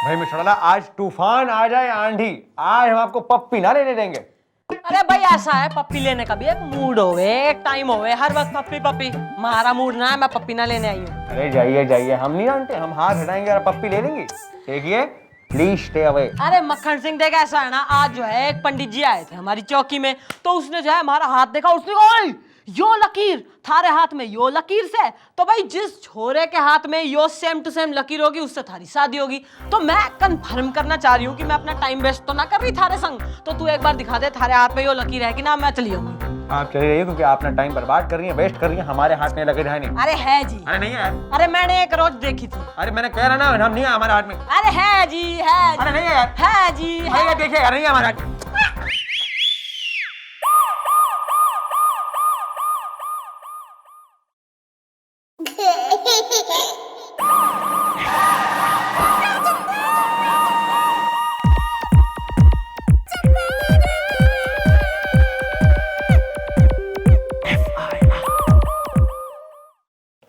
भाई मिश्रा, आज तूफान आ जाए, आंधी, आज हम आपको पप्पी ना लेने देंगे। अरे भाई ऐसा है, पप्पी लेने का भी एक मूड होवे, एक टाइम होवे, हर वक्त पप्पी पप्पी। हमारा मूड ना है, मैं पप्पी ना लेने आई हूँ। अरे जाइए जाइए, हम नहीं जानते, हम हाथ हटाएंगे और पप्पी ले लेंगे। देखिए, प्लीज स्टे अवे। अरे मक्खन सिंह देख, ऐसा है ना, आज जो है एक पंडित जी आए थे हमारी चौकी में, तो उसने जो है हमारा हाथ देखा, उसने कहा ओए यो लकीर थारे हाथ में, यो लकीर से तो भाई जिस छोरे के हाथ में यो सेम टू सेम लकीर होगी उससे थारी शादी होगी। तो मैं कंफर्म करना चाह रही हूँ कि मैं अपना टाइम वेस्ट तो ना कर रही थारे संग, तो तू एक बार दिखा दे थारे हाथ में यो लकीर है कि ना, मैं चली आऊंगी। आप चले जाइए, क्योंकि आप अपना टाइम बर्बाद कर रही हैं, वेस्ट कर रही हैं, हमारे हाथ में लगे है नहीं। अरे है जी। अरे नहीं है। अरे मैंने एक रोज देखी थी। अरे मैंने कह रहा ना, हम नहीं है हमारे हाथ में। अरे है जी, है जी। अरे नहीं है यार। है जी, है। अरे देखिए यार, नहीं है हमारे हाथ में।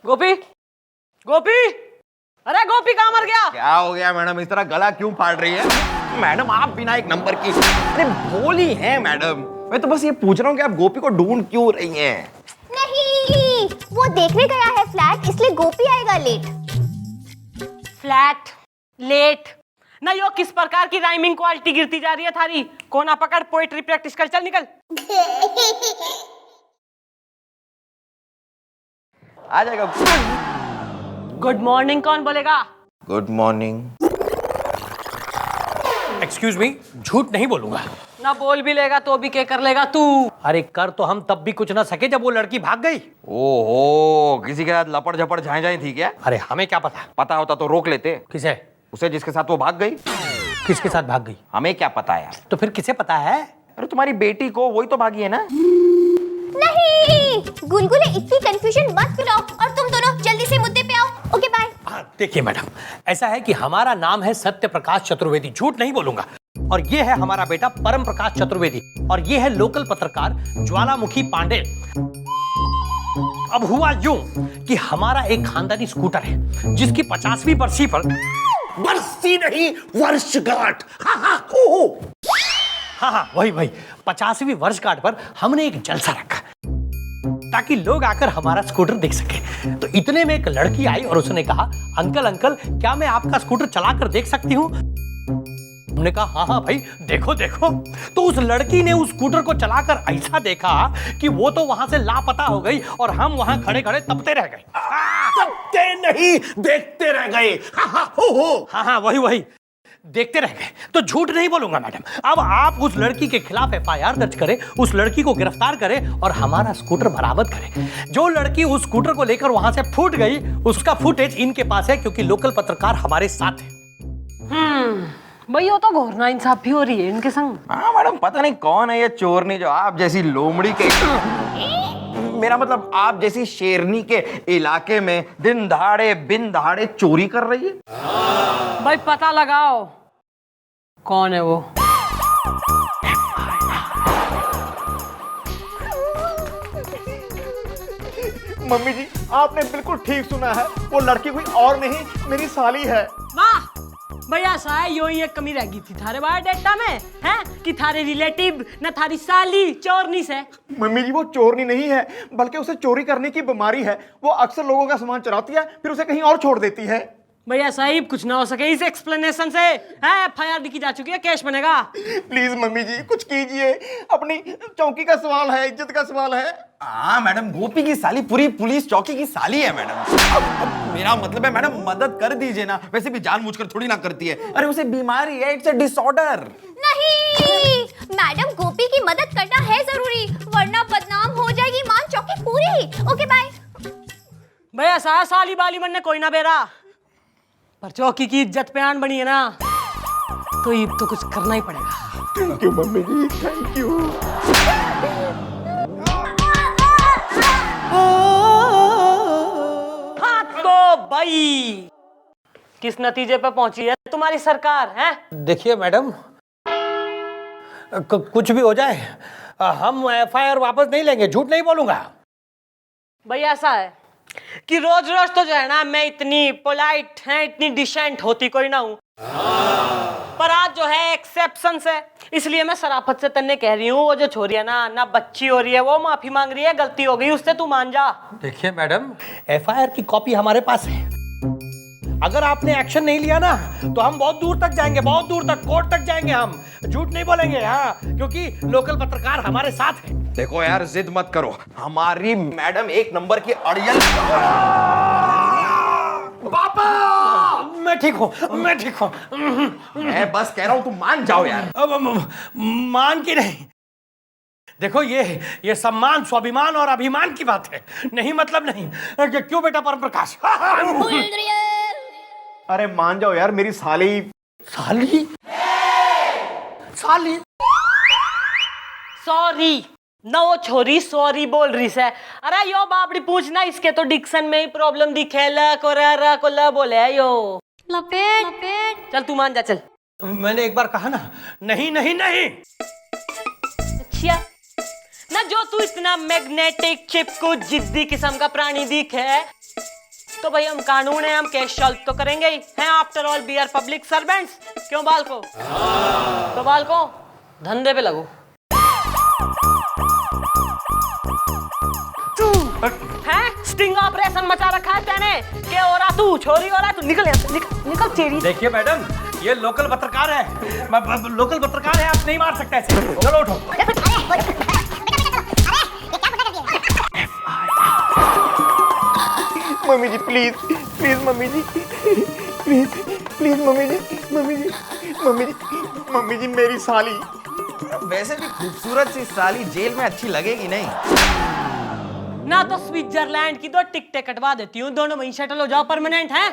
गोपी, गोपी, अरे गोपी कहाँ मर गया? क्या हो गया मैडम, इस तरह गला क्यों फाड़ रही है? मैडम आप बिना एक नंबर की, अरे भोली हैं मैडम। मैं तो बस ये पूछ रहा हूँ कि आप गोपी को ढूंढ क्यों रही हैं? नहीं, वो देखने गया है फ्लैट, इसलिए गोपी आएगा लेट। फ्लैट लेट ना, यो किस प्रकार की राइमिंग क्वालिटी गिरती जा रही है थारी। कोना पकड़, पोएट्री प्रैक्टिस कर, चल निकल। आ जाएगा। गुड मॉर्निंग कौन बोलेगा? Good morning. एक्सक्यूज मी, झूठ नहीं बोलूंगा। ना बोल भी लेगा तो भी क्या कर लेगा तू? अरे कर तो हम तब भी कुछ ना सके जब वो लड़की भाग गई। ओहो, किसी के साथ लपड़ झपड़ झाए झाए थी क्या? अरे हमें क्या पता। पता होता तो रोक लेते। किसे? उसे जिसके साथ वो भाग गई। किसके साथ भाग गई? हमें क्या पता यार। तो फिर किसे पता है? अरे तुम्हारी बेटी को, वही तो भागी है ना। नहीं, गुलगुले इतनी कंफ्यूजन मत फैलाओ और तुम दोनों जल्दी से मुद्दे पे आओ। Okay bye. देखिए मैडम, ऐसा है कि हमारा नाम है सत्य प्रकाश चतुर्वेदी, झूठ नहीं बोलूंगा। और ये है हमारा बेटा परम प्रकाश चतुर्वेदी, और ये है लोकल पत्रकार ज्वालामुखी पांडे। अब हुआ यूं कि हमारा एक खानदानी स्कूटर है जिसकी 50वीं बरसी पर, बरसी नहीं वर्षगांठ, हाँ वही 50वीं वर्षगांठ पर हमने एक जलसा रखा ताकि लोग आकर हमारा स्कूटर देख सके। तो इतने में एक लड़की आई और उसने कहा, अंकल अंकल क्या मैं आपका स्कूटर चलाकर देख सकती हूँ? हमने कहा हाँ भाई देखो देखो। तो उस लड़की ने उस स्कूटर को चलाकर ऐसा देखा कि वो तो वहां से लापता हो गई और हम वहां खड़े खड़े तपते रह गए। तपते नहीं, देखते रह गए। हाँ वही देखते रह गए। तो झूठ नहीं बोलूंगा मैडम। अब आप उस लड़की के खिलाफ FIR दर्ज करें, उस लड़की को गिरफ्तार करें और हमारा स्कूटर बरामद करें। जो लड़की उस स्कूटर को लेकर वहां से फूट गई उसका फुटेज इनके पास है, क्योंकि लोकल पत्रकार हमारे साथ है। भाई वो तो घोर नाइंसाफी हो रही है इनके संग। हाँ मैडम, पता नहीं कौन है ये चोरनी जो आप जैसी लोमड़ी के, मेरा मतलब आप जैसी शेरनी के इलाके में दिन दहाड़े बिन दहाड़े चोरी कर रही है। भाई पता लगाओ कौन है वो। मम्मी जी, आपने बिल्कुल ठीक सुना है, वो लड़की कोई और नहीं, मेरी साली है। वाह भैया, सा है यो ही एक कमी रह गई थी थारे बायोडाटा में, हैं कि थारे रिलेटिव न थारी साली चोरनी से। मम्मी जी, वो चोरनी नहीं है, बल्कि उसे चोरी करने की बीमारी है। वो अक्सर लोगों का सामान चुराती है, फिर उसे कहीं और छोड़ देती है। भैया साहिब कुछ ना हो सके इस एक्सप्लेनेशन से, है FIR लिखी जा चुकी है, केस बनेगा। प्लीज मम्मी जी कुछ कीजिए, अपनी चौकी का सवाल है, इज्जत का सवाल है। हाँ मैडम, गोपी की साली पूरी पुलिस चौकी की साली है मैडम। अब मेरा मतलब है मैडम, मदद कर दीजिए ना, वैसे भी जानबूझकर थोड़ी ना करती है। अरे उसे बीमारी है, इट्स अ डिसऑर्डर। नहीं, मैडम गोपी की मदद करना है जरूरी, वरना बदनाम हो जाएगी मान चौकी पूरी। Okay bye. भैया सा साली बाली बनने कोई ना बेरा, पर चौकी की इज्जत पे आन बनी है ना, तो ये तो कुछ करना ही पड़ेगा। Thank you mummy ji, thank you. हाँ तो भाई किस नतीजे पे पहुंची है तुम्हारी सरकार है? देखिए मैडम, कुछ भी हो जाए हम FIR वापस नहीं लेंगे, झूठ नहीं बोलूंगा। भाई ऐसा है कि रोज रोज तो जो है ना मैं इतनी पोलाइट है, इतनी डिसेंट होती कोई ना हूँ, पर आज जो है एक्सेप्शन है, इसलिए मैं शराफत से तन्ने कह रही हूँ, वो जो छोरी है ना बच्ची हो रही है, वो माफी मांग रही है, गलती हो गई उससे, तू मान जा। देखिए मैडम, एफआईआर की कॉपी हमारे पास है। अगर आपने एक्शन नहीं लिया ना तो हम बहुत दूर तक जाएंगे, बहुत दूर तक, कोर्ट तक जाएंगे। हम झूठ नहीं बोलेंगे, हाँ, क्योंकि लोकल पत्रकार हमारे साथ हैं। देखो यार, जिद मत करो, हमारी मैडम एक नंबर की अड़ियल। पापा, मैं ठीक हूँ, मैं ठीक हूँ। मैं बस कह रहा हूं, तुम मान जाओ यार। अब मान की नहीं, देखो ये सम्मान, स्वाभिमान और अभिमान की बात है, नहीं मतलब नहीं। क्यों बेटा परम प्रकाश? अरे मान जाओ यार, मेरी साली। साली? साली? सॉरी ना, वो छोरी सॉरी बोल रही है। अरे यो बापड़ी पूछना, इसके तो डिक्शन में ही प्रॉब्लम दिखे, ल को र को ल बोले है यो। लपेट चल तू मान जा, चल। मैंने एक बार कहा ना, नहीं नहीं नहीं। अच्छा ना, जो तू इतना मैग्नेटिक, चिपकू, जिद्दी किस्म का प्राणी दिख है, तो भाई हम कानून है, हम केस सॉल्व तो करेंगे ही हैं। After all we are public servants. क्यों बाल को? तो बाल को धंधे पे लगो। हैं स्टिंग ऑपरेशन मचा रखा है तेने, क्या हो रहा तू? छोरी हो रहा तू? निकल यहाँ से, निकल चेरी। देखिए मैडम, ये लोकल पत्रकार है, लोकल पत्रकार है, आप नहीं मार सकते ऐसे। चलो उठो। Mummy ji please, please mummy ji, please please mummy ji, mummy ji, mummy ji, mummy ji, मेरी साली। वैसे भी खूबसूरत सी साली जेल में अच्छी लगेगी नहीं? ना तो स्विट्जरलैंड की दो टिकटें कटवा देती हूँ, दोनों वहीं सेटल हो जाओ परमानेंट है।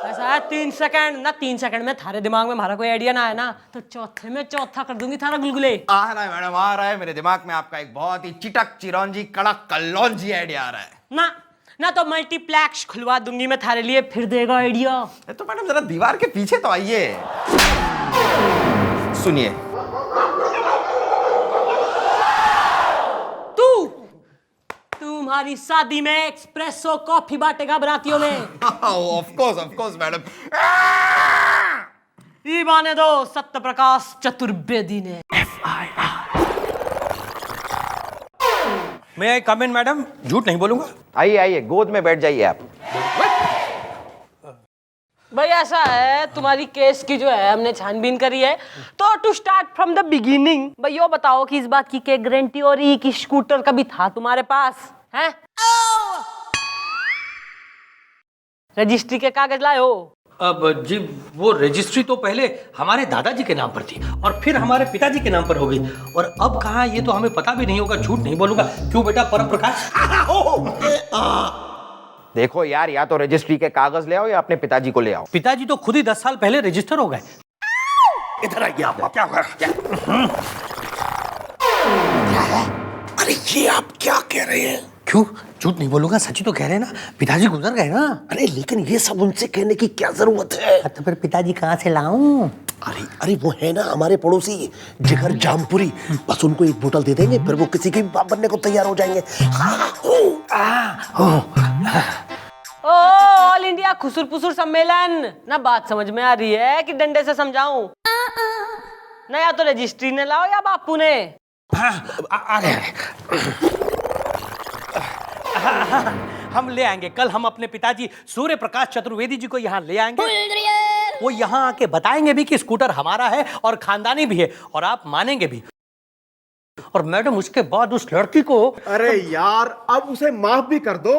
ऐसा है 3 सेकंड ना, 3 सेकंड में थारे दिमाग में हमारा कोई आइडिया ना है ना, तो चौथे में चौथा कर दूंगी थारा गुलगुले। आ रहा है मैडम, आ रहा है मेरे दिमाग में आपका एक बहुत ही चिटक चिरौंजी कड़क कलौंजी आइडिया आ रहा है ना तो मल्टीप्लेक्स खुलवा दूंगी मैं थारे लिए, फिर देगा आइडिया। तो मैडम जरा दीवार के पीछे तो आइए, सुनिए। तुम्हारी शादी में एक्सप्रेसो कॉफी बांटेगा बरातियों में। Of course madam. ये माने दो सत्य प्रकाश चतुर्वेदी ने। मैं कम इन मैडम, झूठ नहीं बोलूंगा। आइए आइए, गोद में बैठ जाइए आप। भाई ऐसा है, तुम्हारी केस की जो है हमने छानबीन करी है, तो to start from the beginning, भाई यो बताओ कि इस बात की क्या गारंटी हो रही कि स्कूटर कभी था तुम्हारे पास है? रजिस्ट्री के कागज लाए हो? अब जी, वो रजिस्ट्री तो पहले हमारे दादाजी के नाम पर थी और फिर हमारे पिताजी के नाम पर हो गई, और अब कहाँ ये तो हमें पता भी नहीं होगा। झूठ नहीं बोलूंगा। क्यों बेटा परम प्रकाश? देखो यार, या तो रजिस्ट्री के कागज ले आओ या अपने पिताजी को ले आओ। पिताजी तो खुद ही 10 साल पहले रजिस्टर हो गए। इधर आइए आप। क्या हुआ? अरे ये आप क्या कह रहे हैं? क्यों झूठ नहीं बोलूंगा, सच्ची तो कह रहे हैं ना, पिताजी गुजर गए ना। अरे लेकिन ये सब उनसे कहने की क्या जरूरत है? तो फिर पिताजी कहाँ से लाऊं? अरे अरे वो है ना हमारे पड़ोसी जिगर जामपुरी, बस उनको एक बोतल दे देंगे, फिर वो किसी के भी बाप बनने को तैयार हो जाएंगे। ओ ऑल इंडिया खुसुर पुसुर सम्मेलन ना, बात समझ में आ रही है कि डंडे से समझाऊं ना? या तो रजिस्ट्री ने लाओ या बापू ने। अरे हम ले आएंगे, कल हम अपने पिताजी सूर्य प्रकाश चतुर्वेदी जी को यहाँ ले आएंगे। वो यहाँ आके बताएंगे भी कि स्कूटर हमारा है और खानदानी भी है, और आप मानेंगे भी। और मैडम उसके बाद उस लड़की को, अरे यार अब उसे माफ भी कर दो।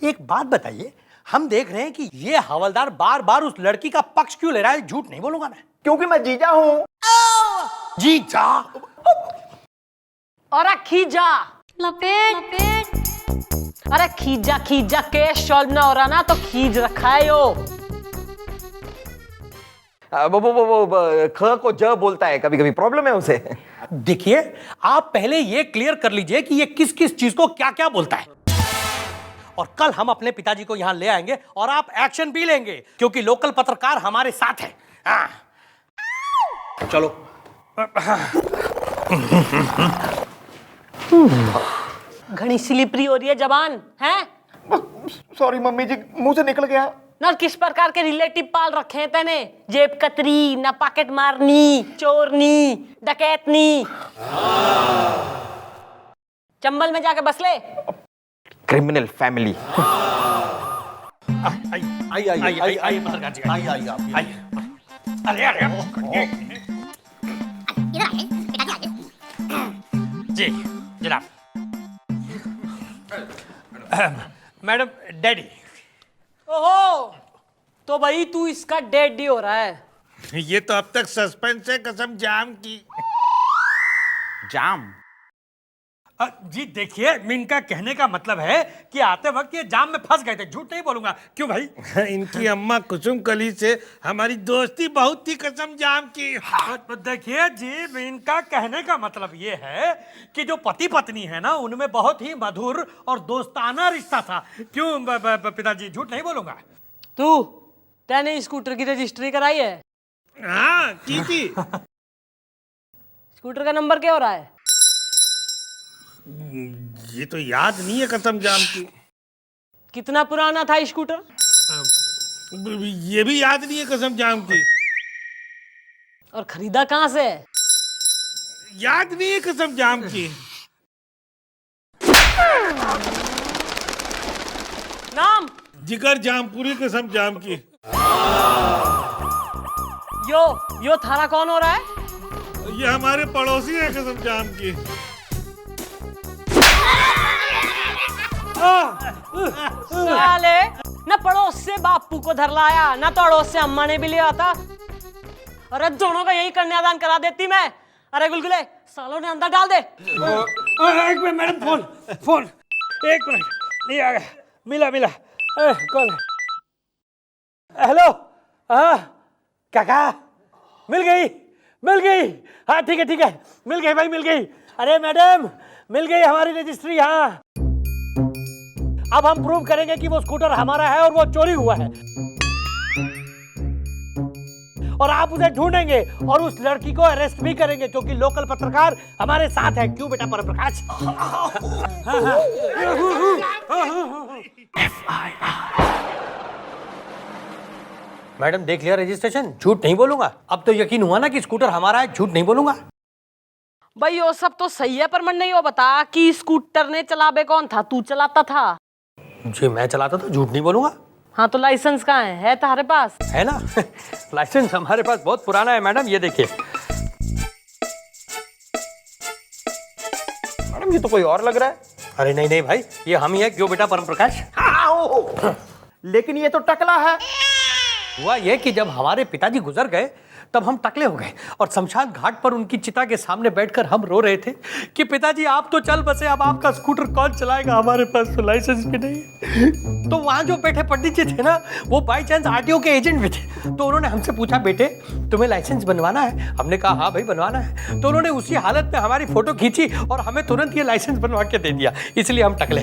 एक बात बताइए, हम देख रहे हैं कि ये हवलदार बार बार उस लड़की का पक्ष क्यों ले रहा है? झूठ नहीं बोलूंगा मैं, क्योंकि मैं जीजा हूँ। जीजा? और खींचा लपेट। अरे खींचा खींचा केस सॉल्व ना हो रहा ना, तो खींच रखा है यो। वो ख को ज बोलता है, कभी कभी प्रॉब्लम है उसे। देखिए, आप पहले ये क्लियर कर लीजिए कि ये किस किस चीज को क्या क्या बोलता है, और कल हम अपने पिताजी को यहाँ ले आएंगे और आप एक्शन भी लेंगे, क्योंकि लोकल पत्रकार हमारे साथ है। चलो। घनी स्लिपरी हो रही है जबान है। सॉरी मम्मी जी, मुंह से निकल गया। ना किस प्रकार के रिलेटिव पाल रखे हैं तैने? जेब कतरी, ना पॉकेट मारनी, चोरनी, डकैतनी। चंबल में जाके बस ले। Criminal family. आई महाराज जी, आई। अरे जी जनाब। Madam daddy. ओहो, तो भाई तू इसका डैडी हो रहा है। ये तो अब तक सस्पेंस है कसम जाम की। जाम? जी देखिए, इनका कहने का मतलब है कि आते वक्त ये जाम में फंस गए थे। झूठ नहीं बोलूंगा, क्यों भाई? इनकी अम्मा कुसुम कली से हमारी दोस्ती बहुत थी कसम जाम की। देखिए जी, इनका कहने का मतलब ये है कि जो पति पत्नी है ना, उनमें बहुत ही मधुर और दोस्ताना रिश्ता था। क्यों पिताजी, झूठ नहीं बोलूंगा। तैने स्कूटर की रजिस्ट्री कराई है? हाँ की थी। स्कूटर का नंबर क्या हो रहा है? ये तो याद नहीं है कसम जाम की। कितना पुराना था स्कूटर? ये भी याद नहीं है कसम जाम की। और खरीदा कहाँ से? याद नहीं है कसम जाम की। नाम? जिगर जामपुरी कसम जाम की। यो थारा कौन हो रहा है? ये हमारे पड़ोसी है कसम जाम की। साले, न पड़ोस से बापू को धर लाया, न तो अड़ोस से अम्मा ने भी लिया था। अरे दोनों का यही कन्यादान करा देती मैं। अरे गुलगुले, सालों ने अंदर डाल दे। एक मिनट मैडम, फोन एक मिनट, नहीं आ गया। मिला कौन है? हेलो, हाँ काका, मिल गई। हाँ ठीक है, मिल गई भाई, मिल गई। अरे मैडम, मिल गई हमारी रजिस्ट्री। हाँ, अब हम प्रूव करेंगे कि वो स्कूटर हमारा है और वो चोरी हुआ है, और आप उसे ढूंढेंगे और उस लड़की को अरेस्ट भी करेंगे, क्योंकि लोकल पत्रकार हमारे साथ है। क्यों बेटा परप्रकाश? मैडम देख लिया रजिस्ट्रेशन? झूठ नहीं बोलूंगा। अब तो यकीन हुआ ना कि स्कूटर हमारा है, झूठ नहीं बोलूंगा। भाई वो सब तो सही है, पर मन नहीं हो बता कि स्कूटर ने चलाबे कौन था? तू चलाता था? जी मैं चलाता था, झूठ नहीं बोलूंगा। हाँ तो लाइसेंस कहाँ है तुम्हारे पास? है ना। लाइसेंस हमारे पास बहुत पुराना है मैडम, ये देखिए। मैडम ये तो कोई और लग रहा है। अरे नहीं भाई, ये हम ही है। क्यों बेटा परम प्रकाश? लेकिन ये तो टकला है। हुआ ये कि जब हमारे पिताजी गुजर गए तब हम टकले हो गए, और शमशान घाट पर उनकी चिता के सामने बैठकर हम रो रहे थे कि पिताजी आप तो चल बसे, अब आपका स्कूटर कौन चलाएगा, हमारे पास तो लाइसेंस भी नहीं। तो वहां जो बैठे पंडित जी थे ना, वो बाई चांस आरटीओ के एजेंट भी थे। तो उन्होंने हमसे पूछा, बेटे तुम्हें लाइसेंस बनवाना है? हमने कहा हाँ भाई बनवाना है। तो उन्होंने उसी हालत में हमारी फोटो खींची और हमें तुरंत ये लाइसेंस बनवा के दे दिया, इसलिए हम टकले।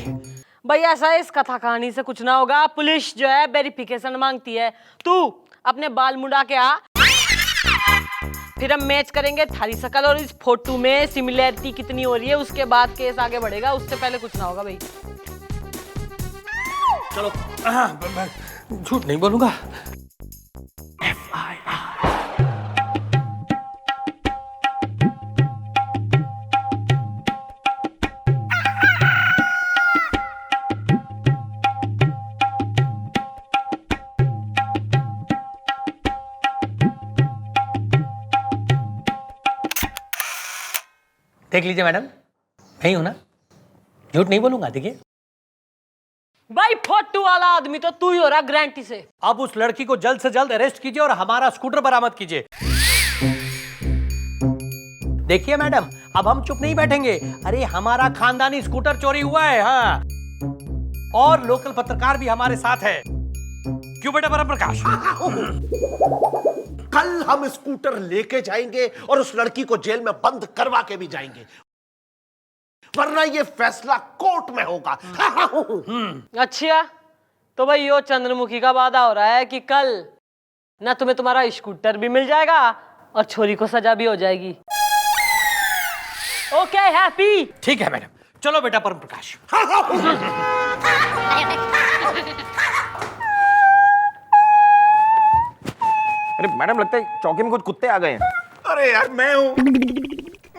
भाई ऐसा इस कथा कहानी से कुछ ना होगा। पुलिस जो है वेरिफिकेशन मांगती है। तू अपने बाल मुड़ा के आ, फिर हम मैच करेंगे थारी शकल और इस फोटो में सिमिलैरिटी कितनी हो रही है, उसके बाद केस आगे बढ़ेगा। उससे पहले कुछ ना होगा भाई। चलो, झूठ नहीं बोलूंगा। देख लीजिए मैडम, नहीं हूं ना, झूठ नहीं बोलूंगा। देखिए भाई फोटो वाला आदमी तो तू ही हो रहा गारंटी से। अब उस लड़की को जल्द से जल्द अरेस्ट कीजिए और हमारा स्कूटर बरामद कीजिए। देखिए मैडम, अब हम चुप नहीं बैठेंगे। अरे हमारा खानदानी स्कूटर चोरी हुआ है। हाँ, और लोकल पत्रकार भी हमारे साथ है। क्यों बेटा परम प्रकाश? कल हम स्कूटर लेके जाएंगे और उस लड़की को जेल में बंद करवा के भी जाएंगे, वरना ये फैसला कोर्ट में होगा। अच्छा, तो भाई यो चंद्रमुखी का वादा हो रहा है कि कल ना तुम्हें तुम्हारा स्कूटर भी मिल जाएगा और छोरी को सजा भी हो जाएगी। Okay happy? ठीक है मैडम, चलो बेटा परम प्रकाश। अरे मैडम, लगता है चौकी में कुछ कुत्ते आ गए हैं। अरे यार मैं हूँ।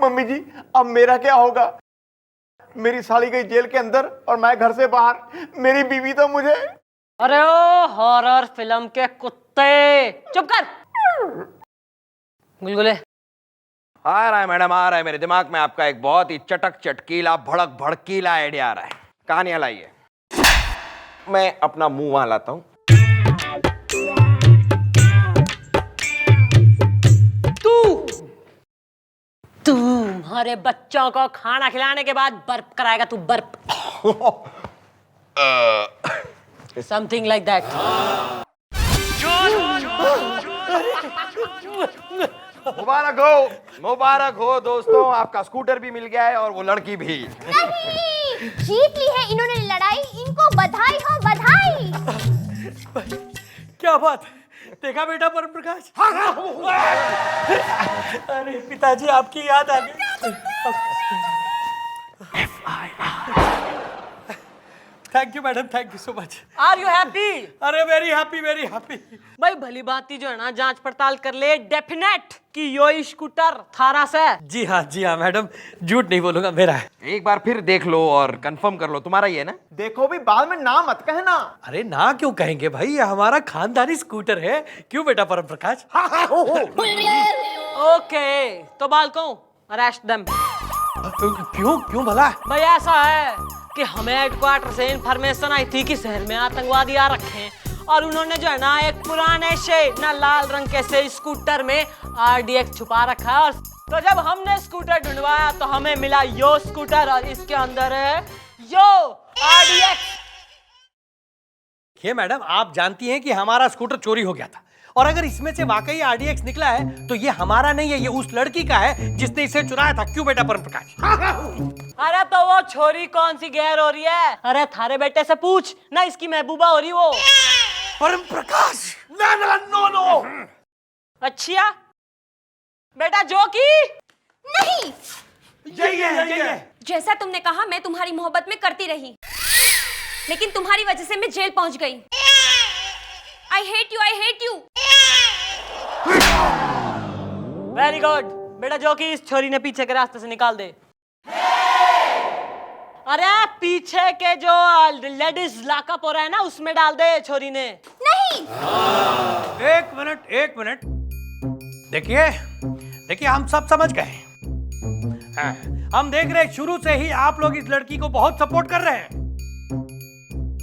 मम्मी जी अब मेरा क्या होगा? मेरी साली गई जेल के अंदर और मैं घर से बाहर। मेरी बीवी तो मुझे। अरे ओ हॉरर फिल्म के कुत्ते, चुप कर। गुलगुले, आ रहा है मैडम, आ रहा है। मेरे दिमाग में आपका एक बहुत ही चटक चटकीला भड़क भड़कीला आइडिया आ रहा है। कहानियां लाइए, मैं अपना मुंह वहां लाता हूं। तुम्हारे बच्चों को खाना खिलाने के बाद बर्फ कराएगा तू, बर्फ। Something like that. मुबारक हो दोस्तों, आपका स्कूटर भी मिल गया है और वो लड़की भी। नहीं, जीत ली है इन्होंने लड़ाई। इनको बधाई हो, बधाई। क्या बात है, देखा बेटा परम प्रकाश? अरे पिताजी आपकी याद आ गई। Thank you madam, thank you so much. Are you happy? अरे वेरी हैप्पी, वेरी हैप्पी। भाई भली बात जो है ना, जांच पड़ताल कर ले डेफिनेट कि यो स्कूटर थारा से। जी हाँ मैडम, झूठ नहीं बोलूंगा, मेरा है। एक बार फिर देख लो और कंफर्म कर लो, तुम्हारा ही है ना? देखो भी बाद में ना मत कहना। अरे ना क्यों कहेंगे भाई, ये हमारा खानदानी स्कूटर है। क्यों बेटा परम प्रकाश? ओके, तो बालकों अरेस्ट देम। क्यों क्यों भला? भाई ऐसा है कि हमें हेडक्वार्टर से इंफॉर्मेशन आई थी कि शहर में आतंकवादी आ रखे हैं और उन्होंने जो है ना एक पुराने से ना लाल रंग के से स्कूटर में RDX छुपा रखा है। और तो जब हमने स्कूटर ढूंढवाया तो हमें मिला यो स्कूटर और इसके अंदर है यो RDX। ये मैडम आप जानती हैं कि हमारा स्कूटर चोरी हो गया था, और अगर इसमें से वाकई RDX निकला है तो ये हमारा नहीं है, ये उस लड़की का है जिसने इसे चुराया था। क्यों बेटा परम प्रकाश? अरे तो वो छोरी कौन सी गैर हो रही है? अरे थारे बेटे से पूछ ना, इसकी महबूबा हो रही वो। परम प्रकाश नो। अच्छा बेटा जो की नहीं, यही है। जैसा तुमने कहा मैं तुम्हारी मोहब्बत में करती रही, लेकिन तुम्हारी वजह से मैं जेल पहुंच गई। I hate you, I hate you। Very good बेटा, जो कि इस छोरी ने पीछे के रास्ते से निकाल दे। अरे पीछे के जो लेडीज लॉकअप हो रहा है ना, उसमें डाल दे छोरी ने। नहीं, एक मिनट देखिए हम सब समझ गए। हाँ, हम देख रहे हैं शुरू से ही आप लोग इस लड़की को बहुत सपोर्ट कर रहे हैं,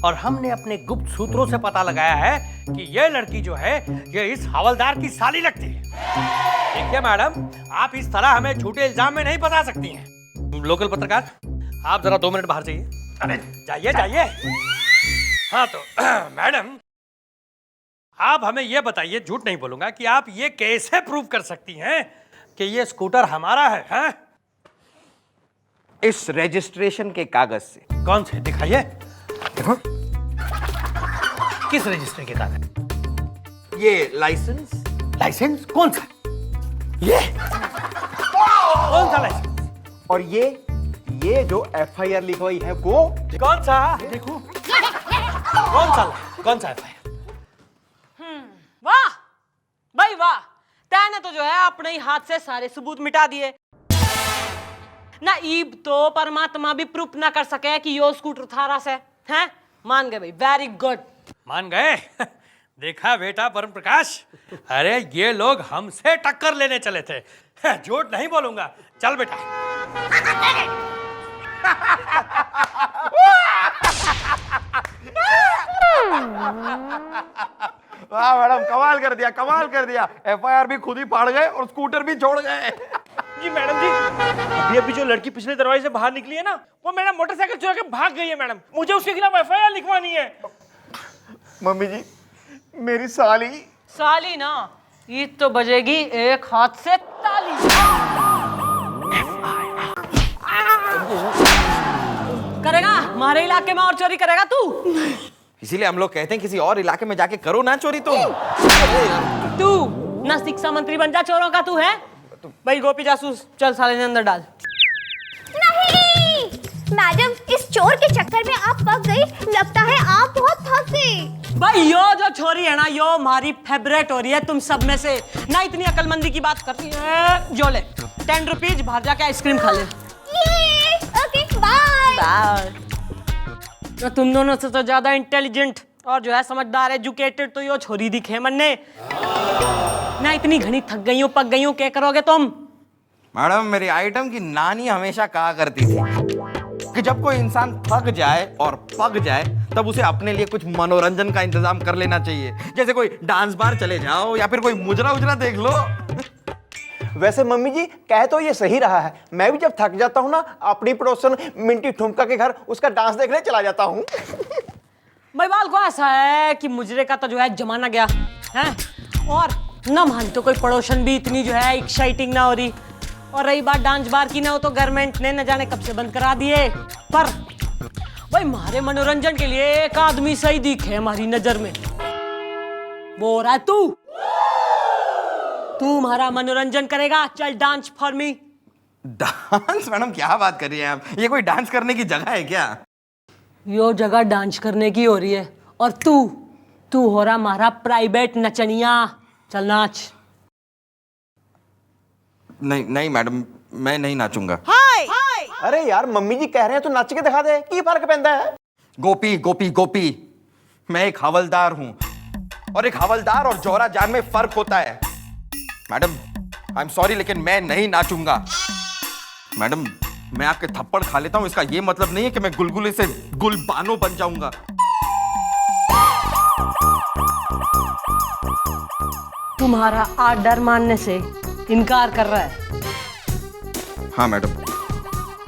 और हमने अपने गुप्त सूत्रों से पता लगाया है कि यह लड़की जो है ये इस हवलदार की साली लगती है। देखिए मैडम, आप इस तरह हमें झूठे इल्जाम में नहीं फंसा सकती हैं। लोकल पत्रकार, आप जरा 2 मिनट बाहर जाइए। अरे जाइए। हाँ तो मैडम आप हमें यह बताइए, झूठ नहीं बोलूंगा, कि आप ये कैसे प्रूव कर सकती हैं कि ये स्कूटर हमारा है? हाँ? इस रजिस्ट्रेशन के कागज से। कौन से दिखाइए। देखो, किस रजिस्टर के कागज? ये लाइसेंस। लाइसेंस कौन सा? ये कौन सा लाइसेंस? और ये जो FIR लिखी हुई है वो कौन सा? देखो कौन सा FIR? वाह भाई वाह, तैने तो जो है अपने ही हाथ से सारे सबूत मिटा दिए ना। ईब तो परमात्मा भी प्रूफ ना कर सके कि यो स्कूटर थारा से हैं। मान गए भाई, वेरी गुड। मान गए? देखा बेटा परम प्रकाश, अरे ये लोग हमसे टक्कर लेने चले थे। झूठ नहीं बोलूंगा, चल बेटा। वाह मैडम, कमाल कर दिया। FIR भी खुद ही फाड़ गए और स्कूटर भी छोड़ गए। जी मैडम जी, अभी जो लड़की पिछले दरवाजे से बाहर निकली है ना, वो मैडम मोटरसाइकिल चुरा के भाग गई है। मैडम मुझे उसके खिलाफ FIR लिखवानी है। मम्मी जी, मेरी साली ना, ईद तो बजेगी एक हाथ से ताली। करेगा हमारे इलाके में और चोरी करेगा तू? इसीलिए हम लोग कहते हैं किसी और इलाके में जाके करो ना चोरी तुम। तू ना शिक्षा मंत्री बन जा चोरों का, तू है भाई। गोपी जासूस, चल साले ने अंदर डाल। नहीं, मैडम, इस चोर के चक्कर में आप पक गई। लगता है आप बहुत थक गई। भाई यो जो छोरी है ना, यो हमारी फेवरेट हो रही है तुम सब में से। ना इतनी अकलमंदी की बात करती है। जो ले 10 रुपीज, बाहर जाके आइसक्रीम खा ले। Okay, bye. बाय। तो तुम दोनों से तो ज्यादा इंटेलिजेंट और जो है समझदार, एजुकेटेड तो यो छोरी दिखे मन्ने। ना इतनी घनी थक गई हूँ, पक गई हूँ, क्या करोगे तुम? मैडम, मेरी आइटम की नानी हमेशा कहा करती थी कि जब कोई इंसान थक जाए और पक जाए तब उसे अपने लिए कुछ मनोरंजन का इंतजाम कर लेना चाहिए। जैसे कोई डांस बार चले जाओ या फिर कोई मुजरा उजरा देख लो। वैसे मम्मी जी कह तो ये सही रहा है। मैं भी जब थक जाता हूँ ना, अपनी पड़ोसन मिंटी ठुमका के घर उसका डांस देखने चला जाता हूँ। भाई बाल को ऐसा है कि मुजरे का तो जो है जमाना गया है, और ना मान तो कोई पड़ोसन भी इतनी जो है एक्साइटिंग ना हो रही। और रही बात डांस बार की ना, हो तो गवर्नमेंट ने न जाने कब से बंद करा दिए। पर भाई हमारे मनोरंजन के लिए एक आदमी सही दिखे हमारी नजर में, वो हो रहा है तू। तू हमारा मनोरंजन करेगा, चल dance for me. Dance? Madam क्या बात कर रही हैं आप? ये कोई डांस करने की जगह है क्या? यो जगह डांस करने की हो रही है, और तू हो रहा हमारा प्राइवेट नचनिया। चल नाच। नहीं नहीं मैडम, मैं नहीं नाचूंगा। अरे यार, मम्मी जी कह रहे हैं तो नाच के दिखा दे, की फर्क पैंदा है? गोपी गोपी गोपी, मैं एक हवलदार हूं, और एक हवलदार और जौहरा जान में फर्क होता है। मैडम आई एम सॉरी, लेकिन मैं नहीं नाचूंगा। मैडम, मैं आपके थप्पड़ खा लेता हूं, इसका यह मतलब नहीं है कि मैं गुलगुले से गुलबानो बन जाऊंगा। तुम्हारा आर्डर मानने से इनकार कर रहा है। हाँ मैडम,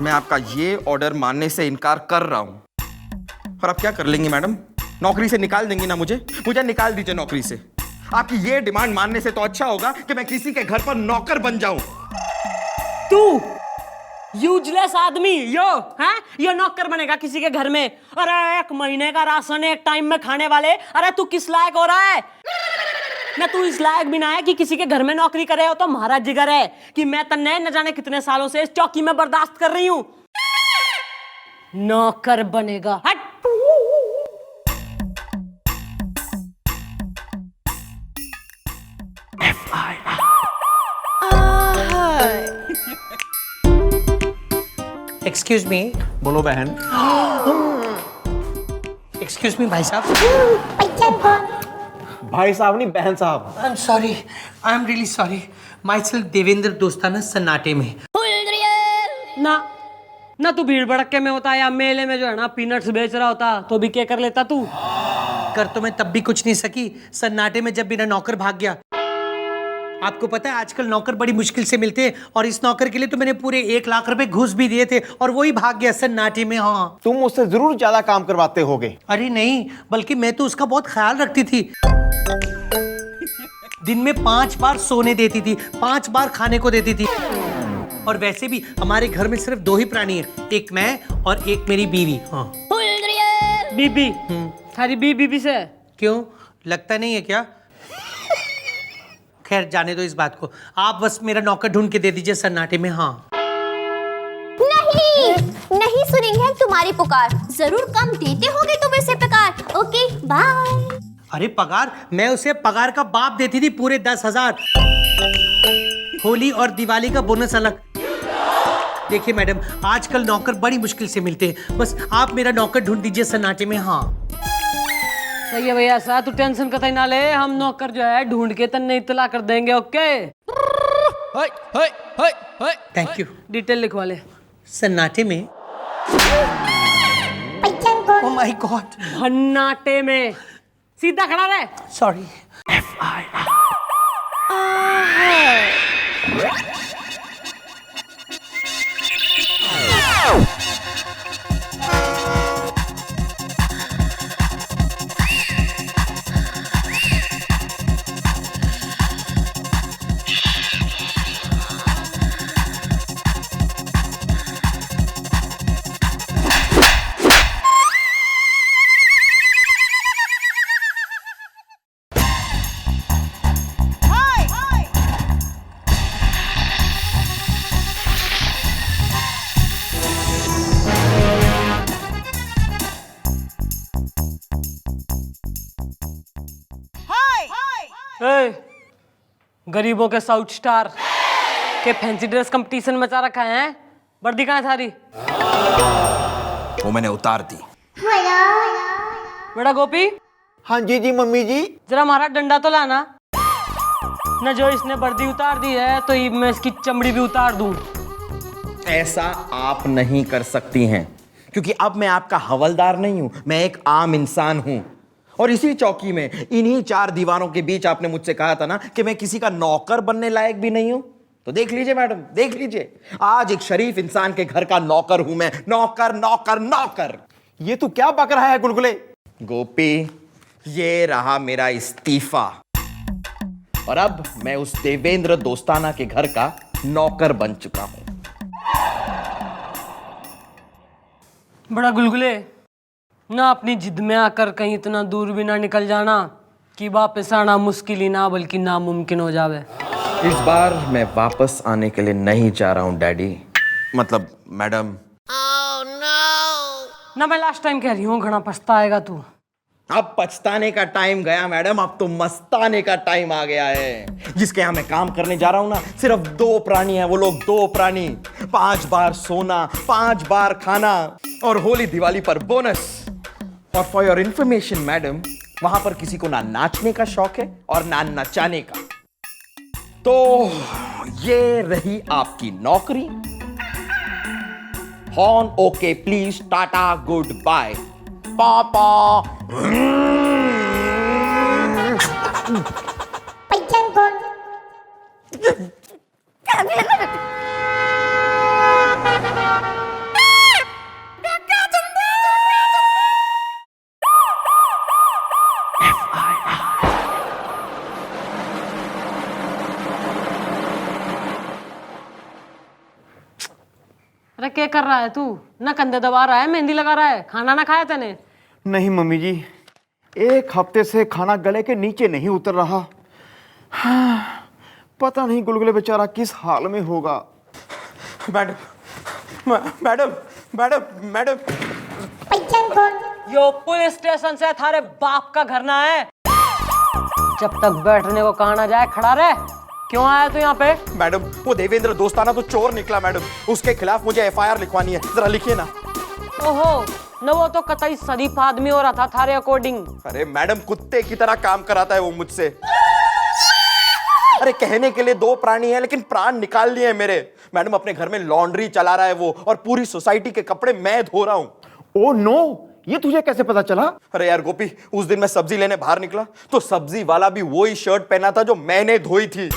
मैं आपका ये ऑर्डर मानने से इनकार कर रहा हूं। और आप क्या कर लेंगी मैडम? नौकरी से निकाल देंगी ना मुझे निकाल दीजिए नौकरी से। आपकी ये डिमांड मानने से तो अच्छा होगा कि मैं किसी के घर पर नौकर बन जाऊं। तू यूजलेस आदमी यो नौकर बनेगा किसी के घर में? अरे 1 महीने का राशन एक टाइम में खाने वाले, अरे तू किस लायक हो रहा है? ना तू इस लायक भी ना है कि किसी के घर में नौकरी करे हो। तो हमारा जिगर है कि मैं तन्ने न जाने कितने सालों से इस चौकी में बर्दाश्त कर रही हूं। नौकर बनेगा, हट। Excuse me. बोलो बहन। एक्सक्यूज मी भाई साहब। भाई साहब नहीं, बहन साहब। I am sorry, I am really sorry. My self Devendra दोस्ताना सन्नाटे में। ना तू भीड़ भड़के में होता या मेले में जो है ना पीनट्स बेच रहा होता तो भी क्या कर लेता तू? कर तो मैं तब भी कुछ नहीं सकी, सन्नाटे में जब मेरा नौकर भाग गया। आपको पता है आजकल नौकर बड़ी मुश्किल से मिलते हैं, और इस नौकर के लिए तो मैंने पूरे 1 लाख रुपए घूस भी दिए थे, और वही भाग गया सन्नाटे में। हाँ, तुम उससे जरूर ज्यादा काम करवाते होगे। अरे नहीं, बल्कि मैं तो उसका बहुत ख्याल रखती थी। दिन में 5 बार सोने देती थी, 5 बार खाने को देती थी। और वैसे भी हमारे घर में सिर्फ 2 ही प्राणी हैं, एक मैं और एक मेरी बीवी। हाँ। बीबी? थारी बीबी से? क्यों, लगता नहीं है क्या? खैर जाने दो इस बात को। आप बस मेरा नौकर ढूंढ के दे दीजिए सन्नाटे में। हाँ। नहीं सुनेंगे हम तुम्हारी पुकार। जरूर कम देते होगे तुम इसे पगार। Okay, bye. अरे पगार? मैं उसे पगार का बाप देती थी, पूरे 10,000। होली और दिवाली का बोनस अलग। देखिए मैडम, आजकल नौकर बड़ी मुश्किल से मिलते हैं, बस आप मेरा नौकर ढूंढ दीजिए सन्नाटे में। हाँ सही है भैया, ऐसा तू टेंशन कतई ना ले, हम नौकर जो है ढूंढ के तन्ने इत्तला कर देंगे। Okay, thank you. डिटेल लिखवा ले। सन्नाटे में? Oh my God. सन्नाटे में सीधा खड़ा रहे। सॉरी। ए, गरीबों के साउथ स्टार के फैंसी ड्रेस कंपटीशन में मचा रखा है। वर्दी कहाँ है थारी? वो मैंने उतार दी। बेटा गोपी, हाँ जी जी मम्मी जी। जरा हमारा डंडा तो लाना। न जो इसने वर्दी उतार दी है तो ये मैं इसकी चमड़ी भी उतार दूं। ऐसा आप नहीं कर सकती हैं, क्योंकि अब मैं आपका हवलदार नहीं हूं, मैं एक आम इंसान हूं। और इसी चौकी में, इन्हीं चार दीवारों के बीच आपने मुझसे कहा था ना कि मैं किसी का नौकर बनने लायक भी नहीं हूं। तो देख लीजिए मैडम, देख लीजिए, आज एक शरीफ इंसान के घर का नौकर हूं मैं। नौकर नौकर नौकर। ये तू क्या बक रहा है गुलगुले? गोपी, ये रहा मेरा इस्तीफा, और अब मैं उस देवेंद्र दोस्ताना के घर का नौकर बन चुका हूं। बड़ा गुलगुले, ना अपनी जिद में आकर कहीं इतना दूर भी ना निकल जाना कि वापस आना मुश्किल ही ना बल्कि नामुमकिन हो जावे। इस बार मैं वापस आने के लिए नहीं जा रहा हूं डैडी, मतलब मैडम। ना मैं लास्ट टाइम कह रही हूँ, घना पछताएगा तू। अब पछताने का टाइम गया मैडम, अब तो मस्ताने का टाइम आ गया है। जिसके यहां मैं काम करने जा रहा हूं ना, सिर्फ 2 प्राणी हैं, वो लोग 2 प्राणी। 5 बार सोना, 5 बार खाना, और होली दिवाली पर बोनस। और फॉर योर इंफॉर्मेशन मैडम, वहां पर किसी को ना नाचने का शौक है और ना नचाने का। तो ये रही आपकी नौकरी। Horn okay please, tata goodbye. पापा। अरे क्या कर रहा है तू? ना कंधे दबा रहा है, मेहंदी लगा रहा है। खाना ना खाया तेने? नहीं मम्मी जी, 1 हफ्ते से खाना गले के नीचे नहीं उतर रहा। हाँ, पता नहीं गुलगुले बेचारा किस हाल में होगा। मैडम मैडम मैडम मैडम, यो पुलिस स्टेशन से थारे बाप का घर ना है। जब तक बैठने को कहा ना जाए, खड़ा रहे। क्यों आया तू यहाँ पे? मैडम वो देवेंद्र दोस्ताना तो चोर निकला मैडम, उसके खिलाफ मुझे एफआईआर लिखवानी है, जरा लिखिए ना। ओहो, न वो तो कतई शरीफ आदमी हो रहा था थारे अकॉर्डिंग। अरे मैडम, कुत्ते की तरह काम कराता है वो मुझसे। अरे कहने के लिए 2 प्राणी हैं, लेकिन प्राण निकाल लिए हैं मेरे। मैडम अपने घर में लॉन्ड्री चला रहा है वो, और पूरी सोसाइटी के कपड़े मैं धो रहा हूं। ओ नो, ये तुझे कैसे पता चला? अरे यार गोपी, उस दिन मैं सब्जी लेने बाहर निकला तो सब्जी वाला भी वही शर्ट पहना था जो मैंने धोई थी,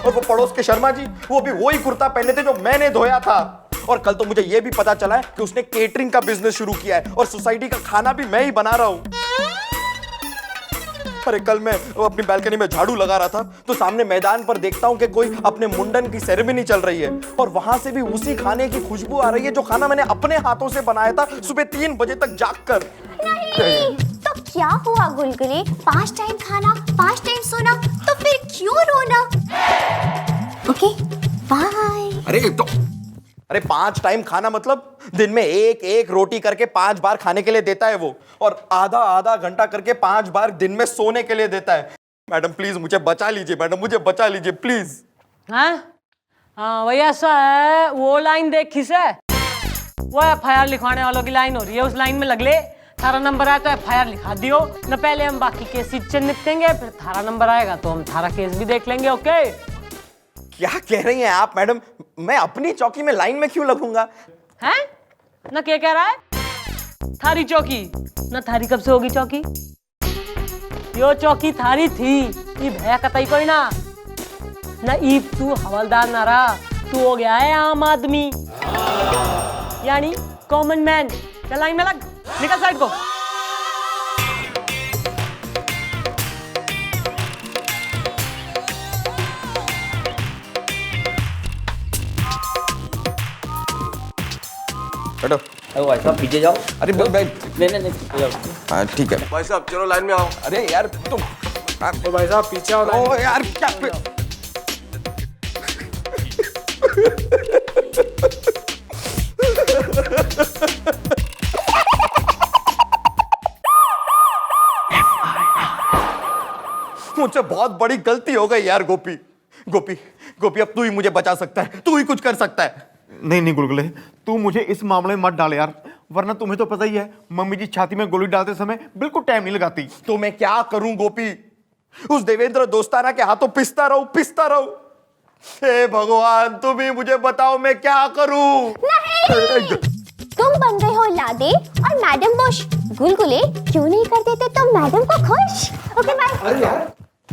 और वो पड़ोस के शर्मा जी, वो भी वही कुर्ता पहने थे जो मैंने धोया था। और कल तो मुझे ये भी पता चला है कि उसने केटरिंग का बिजनेस शुरू किया है, और सोसाइटी का खाना भी मैं ही बना रहा हूं। अरे कल मैं अपनी बालकनी में झाड़ू लगा रहा था तो सामने मैदान पर देखता हूं कि कोई अपने मुंडन की सेरेमनी चल रही है, और वहां से भी उसी खाने की खुशबू आ रही है जो खाना मैंने अपने हाथों से बनाया था सुबह 3 बजे तक जागकर। नहीं, तो क्या हुआ गुलगुले? 5 टाइम खाना, 5 टाइम सोना, तो फिर क्यों रोना? Okay, bye. अरे 5 टाइम खाना मतलब दिन में एक रोटी करके 5 बार खाने के लिए देता है वो, और आधा घंटा करके 5 बार दिन में सोने के लिए देता है। मैडम प्लीज मुझे बचा लीजिए, मैडम मुझे बचा लीजिए प्लीज। हाँ वही ऐसा है। वो लाइन देखी से, वो एफआईआर लिखवाने वालों की लाइन हो रही है, उस लाइन में लग ले। थारा नंबर आया तो एफआईआर लिखा दियो न, पहले हम बाकी केस निपटेंगे, फिर थारा नंबर आएगा तो हम थारा केस भी देख लेंगे। ओके? क्या कह रही हैं आप मैडम? मैं अपनी चौकी में लाइन में क्यों लगूंगा? हैं? न क्या कह रहा है? थारी चौकी न, थारी कब से होगी चौकी? यो चौकी थारी थी, ये भैया कतई कोई ना। न ईब तू हवलदार ना रहा, तू हो गया है आम आदमी, यानी कॉमन मैन। चल लाइन में लग, निकल साइड को। बैठो। भाई साहब पीछे जाओ। अरे भाई, नहीं हाँ ठीक है भाई साहब चलो लाइन में आओ। अरे यार तुम, भाई साहब पीछे आओ। ओ यार क्या मुझसे बहुत बड़ी गलती हो गई यार गोपी। गोपी गोपी, अब तू ही मुझे बचा सकता है, तू ही कुछ कर सकता है। नहीं नहीं गुलगुले, तू मुझे इस मामले में मत डाल यार, वरना तुम्हें तो पता ही है मम्मी जी छाती में गोली डालते समय बिल्कुल टाइम नहीं लगाती। तो मैं क्या करूं गोपी? उस देवेंद्र दोस्ताना के हाथों पिसता रहूं। हे भगवान, तुम ही मुझे बताओ मैं क्या करूं? नहीं, तुम बन गए हो लादे और मैडम बुश। गुलगुले क्यों नहीं कर देते तुम मैडम को खुश? Okay bye. अरे यार,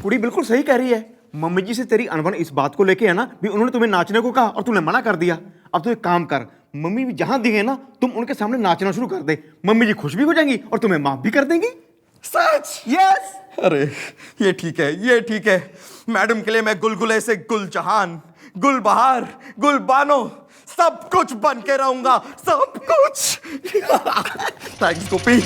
कुड़ी बिल्कुल सही कह रही है। मम्मी जी से तेरी अनबन इस बात को लेके है ना, भी उन्होंने तुम्हें नाचने को कहा और तूने मना कर दिया। अब तो एक काम कर, मम्मी भी जहां दिखे ना, तुम उनके सामने नाचना शुरू कर दे। मम्मी जी खुश भी हो जाएंगी और तुम्हें माफ भी कर देंगी। सच? यस। अरे ये ठीक है। मैडम के लिए मैं गुलगुले से गुलजहान, गुलबहार, गुलबानो सब कुछ बन के रहूंगा, सब कुछ। थैंक्स गोपी।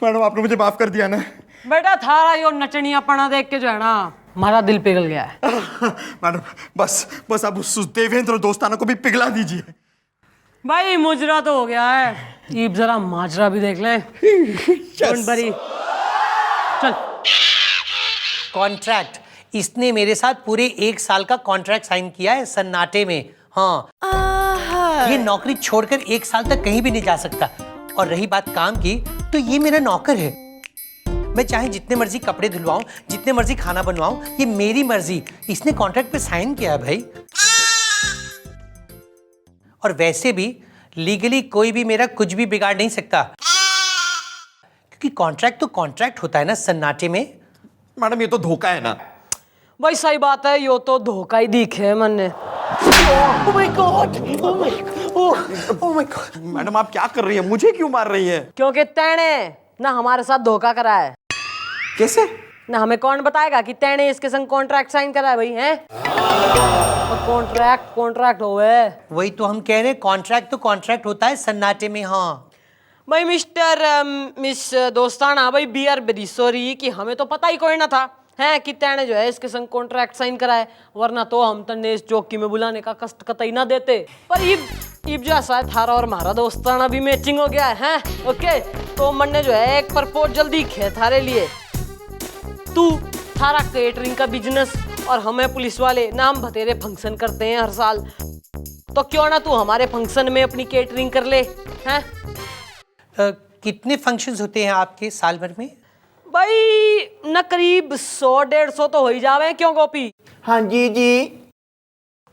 मैडम आपने मुझे माफ कर दिया ना? बेटा थारा यो नचनियापना देख के जो है ना हमारा दिल पिघल गया है। मैडम बस अब उस देवेंद्र दोस्ताना को भी पिघला दीजिए। भाई मुजरा तो हो गया है, अब जरा माजरा भी देख लें। Don't worry। चल। कॉन्ट्रैक्ट, इसने मेरे साथ पूरे 1 साल का कॉन्ट्रैक्ट साइन किया है सन्नाटे में। हाँ, ये नौकरी छोड़कर 1 साल तक कहीं भी नहीं जा सकता। और रही बात काम की, तो ये मेरा नौकर है। मैं चाहे जितने मर्जी कपड़े धुलवाऊं, जितने मर्जी खाना बनवाऊं, ये मेरी मर्जी। इसने कॉन्ट्रैक्ट पे साइन किया है भाई। और वैसे भी लीगली कोई भी मेरा कुछ भी बिगाड़ नहीं सकता, क्योंकि कॉन्ट्रैक्ट तो कॉन्ट्रैक्ट होता है ना सन्नाटे में। मैडम ये तो धोखा है ना? भाई सही बात है, यो तो धोखा ही दिखे है मन ने। Oh my God! Oh my God! Madam आप क्या कर रही है? मुझे क्यों मार रही है? क्योंकि तेने ना हमारे साथ धोखा करा है। कैसे? ना हमें कौन बताएगा कि तेने इसके संग कॉन्ट्रैक्ट साइन करा है भाई, हैं? कॉन्ट्रैक्ट होवे। वही तो हम कह रहे हैं, कॉन्ट्रैक्ट तो कॉन्ट्रैक्ट होता है सन्नाटे में। हाँ भाई मिस दोस्ताना, भाई बी आर वेरी सॉरी कि हमें तो पता ही कोई ना था है कि तेने जो है इसके संग कॉन्ट्रैक्ट साइन करा है, वरना तो हम तन्ने इस चौकी में बुलाने का कष्ट कतई ना देते। पर इब जो ऐसा है, थारा और हमारा दोस्ताना भी मैचिंग हो गया है। ओके, तो मन ने जो है एक प्रपोजल दिखे है थारे लिए। तू थारा केटरिंग का बिजनेस और हमें पुलिस वाले ना, हम बतेरे फंक्शन करते हैं हर साल, तो क्यों ना तू हमारे फंक्शन में अपनी केटरिंग कर ले, हैं? कितने फंक्शंस होते हैं आपके साल भर में? भाई न करीब 100-150 तो हो ही जावे, क्यों गोपी? हाँ जी।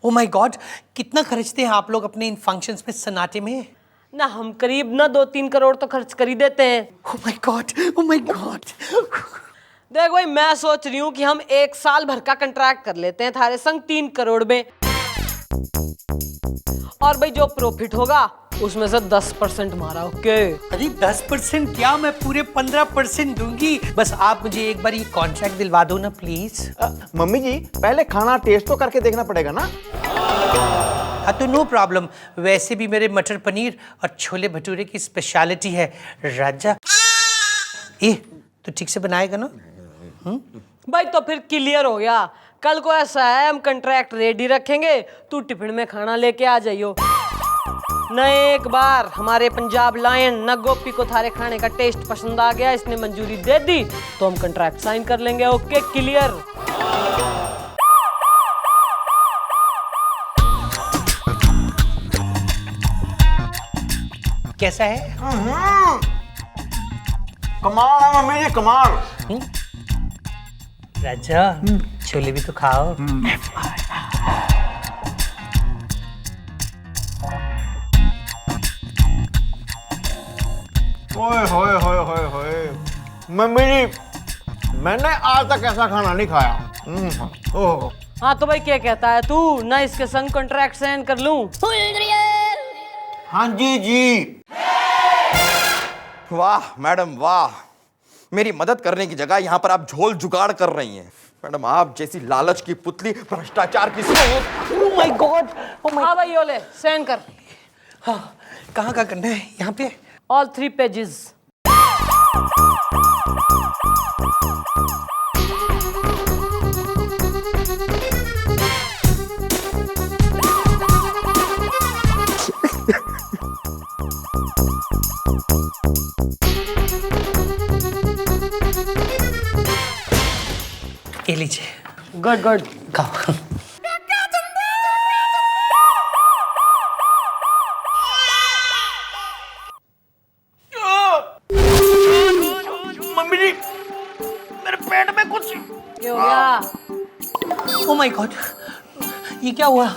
ओ माय गॉड, कितना खर्चते हैं आप लोग अपने इन फंक्शंस में सन्नाटे में? ना हम करीब ना 2-3 करोड़ तो खर्च कर ही देते हैं। Oh my God, oh my God. देख भाई, मैं सोच रही हूँ कि हम 1 साल भर का कंट्रैक्ट कर लेते हैं थारे संग 3 करोड़ में, और भाई जो प्रॉफिट होगा उसमें से 10% हमारा। ओके? अरे 10% क्या, मैं पूरे 15% दूंगी। बस आप मुझे एक बार ये कॉन्ट्रैक्ट दिलवा दो ना प्लीज। मम्मी जी पहले खाना टेस्ट तो करके देखना पड़ेगा ना। हाँ तो नो प्रॉब्लम, वैसे भी मेरे मटर पनीर और छोले भटूरे की स्पेशलिटी है राजा। तो ठीक से बनाएगा ना? भाई तो फिर क्लियर हो गया। कल को ऐसा है, हम कंट्रैक्ट रेडी रखेंगे, तू टिफिन में खाना लेके आ जाइयो। न एक बार हमारे पंजाब लायन न गोपी को थारे खाने का टेस्ट पसंद आ गया, इसने मंजूरी दे दी, तो हम कंट्रैक्ट साइन कर लेंगे। Okay clear? कैसा है? कमाल है मम्मी जी, कमाल। राजा छोले भी तो खाओ। ओए होए होए होए होए, मम्मी जी मैंने आज तक ऐसा खाना नहीं खाया। ओह हाँ तो भाई क्या कहता है तू, ना इसके संग कॉन्ट्रैक्ट साइन कर लूं? हाँ जी। वाह मैडम वाह, मेरी मदद करने की जगह यहाँ पर आप झोल जुगाड़ कर रही हैं। मैडम आप जैसी लालच की पुतली, भ्रष्टाचार की सोच। Oh my God, oh my. हाँ भाई योले साइन कर। हाँ, कहाँ का करना है? यहाँ पे ऑल 3 पेजेस। ये लीजिए। Good good. खाओ। मम्मी जी मेरे पेट में कुछ क्या हो गया? ओ माय गॉड, ये क्या हुआ?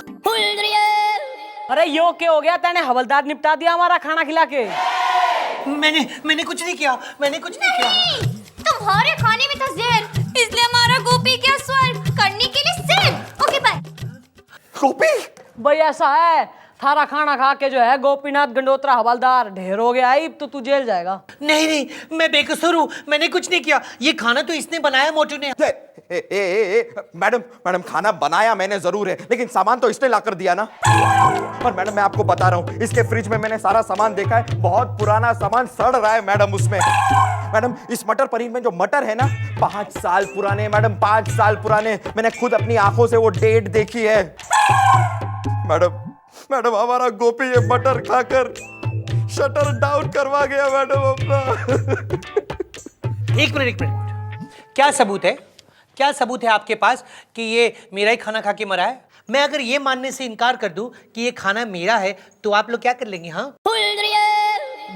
अरे यो क्या हो गया? तेने हवलदार निपटा दिया हमारा खाना खिला के। मैंने कुछ नहीं किया, मैंने कुछ नहीं किया। तुम्हारे खाने में था जहर, इसलिए हमारा गोपी क्या स्वर्ग करने के लिए सिर्फ। Okay bye. गोपी भाई ऐसा है, थारा खाना खा के जो है गोपीनाथ गंडोत्रा हवलदार ढेर हो गया। अब तो तू जेल जाएगा। नहीं, मैं बेकसूर हूँ, मैंने कुछ नहीं किया। ये खाना तो इसने बनाया, मोटू ने। मैडम खाना बनाया मैंने जरूर है, लेकिन सामान तो इसने लाकर दिया ना। और मैडम मैं आपको बता रहा हूँ, इसके फ्रिज में मैंने सारा सामान देखा है, बहुत पुराना सामान सड़ रहा है मैडम उसमें। मैडम इस मटर पनीर में जो मटर है ना, 5 साल पुराने मैडम, 5 साल पुराने। मैंने खुद अपनी आंखों से वो डेट देखी है। मैडम हमारा गोपी ये मटर खाकर शटर डाउन करवा गया मैडम अपना। एक मिनट, क्या सबूत है? क्या सबूत है आपके पास कि ये मेरा ही खाना खा के मरा है? मैं अगर ये मानने से इनकार कर दूं कि ये खाना मेरा है, तो आप लोग क्या कर लेंगे? हाँ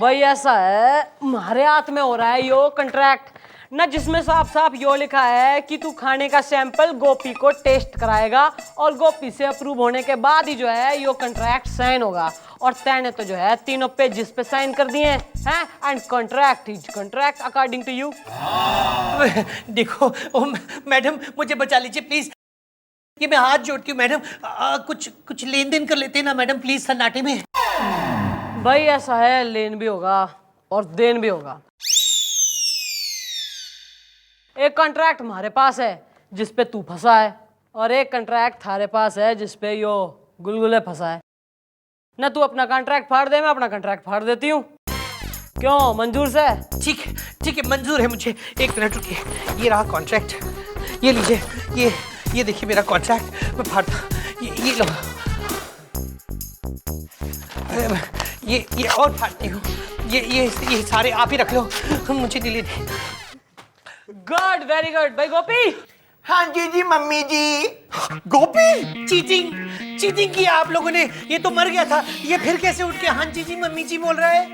भाई ऐसा है, हमारे हाथ में हो रहा है यो कॉन्ट्रैक्ट ना, जिसमें साफ साफ यो लिखा है कि तू खाने का सैंपल गोपी को टेस्ट कराएगा और गोपी से अप्रूव होने के बाद ही जो है यो कॉन्ट्रैक्ट साइन होगा। और तैने तो जो है तीनों पेजेस पे साइन कर दिए हैं। And contract is contract according to you. देखो मैडम, मुझे बचा लीजिए प्लीज। ये मैं हाथ जोड़ती हूँ मैडम, कुछ लेन देन कर लेते हैं ना मैडम, प्लीज सन्नाटे में। भाई ऐसा है, लेन भी होगा और देन भी होगा। एक कॉन्ट्रैक्ट हमारे पास है जिस पे तू फंसा है, और एक कॉन्ट्रैक्ट थारे पास है जिस पे यो गुलगुले फंसा है ना। तू अपना कॉन्ट्रैक्ट फाड़ दे, मैं अपना कॉन्ट्रैक्ट फाड़ देती हूँ। क्यों, मंजूर से? ठीक है, मंजूर है मुझे। एक मिनट रुकिए, ये रहा कॉन्ट्रैक्ट, ये लीजिए। ये देखिए मेरा कॉन्ट्रैक्ट, मैं फाड़ता। ये लो, ये और फाड़ती हूँ। ये सारे आप ही रख लो, मुझे डिलीट। Good, very good. भाई गोपी। हाँ जी मम्मी जी। गोपी चीटिंग किया आप लोगों ने। ये तो मर गया था, ये फिर कैसे उठ के हाँ जी मम्मी जी बोल रहा है?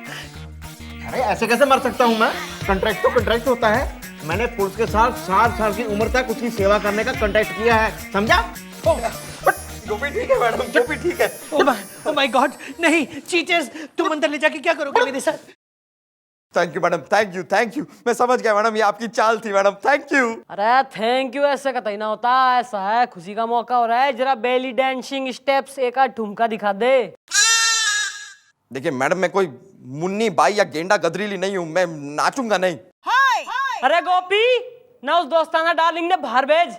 अरे ऐसे कैसे मर सकता हूँ मैं? कॉन्ट्रैक्ट तो कॉन्ट्रैक्ट होता है। मैंने पुलिस के साथ 7 साल की उम्र तक उसकी सेवा करने का कॉन्ट्रैक्ट किया है, समझा? गोपी ठीक है मैडम, गोपी ठीक है। ओ माय गॉड, नहीं चीटर्स, तुम अंदर ले जाके क्या करोगे मेरे साथ? Thank you madam, thank you. मैं समझ गया मैडम, ये आपकी चाल थी मैडम, थैंक यू। अरे थैंक यू ऐसे कतई ना होता। ऐसा है, खुशी का मौका हो रहा है, जरा बेली डांसिंग स्टेप्स एक आध ठुमका दिखा दे। देखिए मैडम, मैं कोई मुन्नी बाई या गेंडा गदरीली नहीं हूं, मैं नाचूंगा नहीं। अरे गोपी, ना उस दोस्ताना डार्लिंग ने बाहर भेज।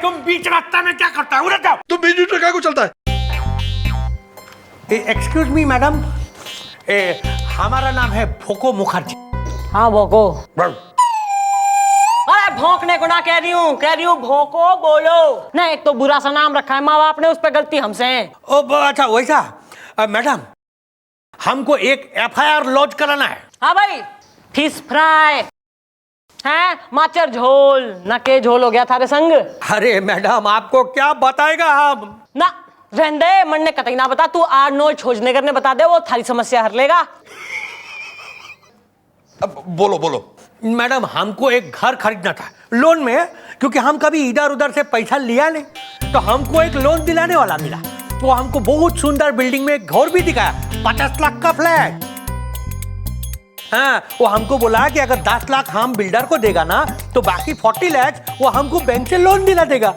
तुम बीच रास्ता में क्या करता है? उधर जाओ। तुम बीच बीच में क्या को चलता है? एक्सक्यूज मी मैडम, हमारा नाम है भोको मुखर्जी। हाँ भोको। अरे भौंकने को ना कह रही हूँ भोको बोलो ना। एक तो बुरा सा नाम रखा है माँ बाप ने, उस पर गलती हमसे है। ओ अच्छा वैसा। मैडम, हमको एक FIR लॉन्च कराना है। हाँ भाई, फिश फ्राई है, माचर झोल न के झोल हो गया थारे संग। अरे मैडम, आपको क्या बताएगा हम? ना रहने मन ने कतई ना बता, तू आर्नोल्ड छोजनेगर ने बता दे, वो थारी समस्या हर लेगा। अब बोलो। मैडम, हमको एक घर खरीदना था लोन में, क्योंकि हम कभी इधर उधर से पैसा लिया नहीं, तो हमको एक लोन दिलाने वाला मिला। वो हमको बहुत सुंदर बिल्डिंग में एक घर भी दिखाया, 50 लाख का फ्लैट। हाँ, वो हमको बोला कि अगर 10 लाख हम बिल्डर को देगा ना, तो बाकी 40 लाख वो हमको बैंक से लोन दिला देगा।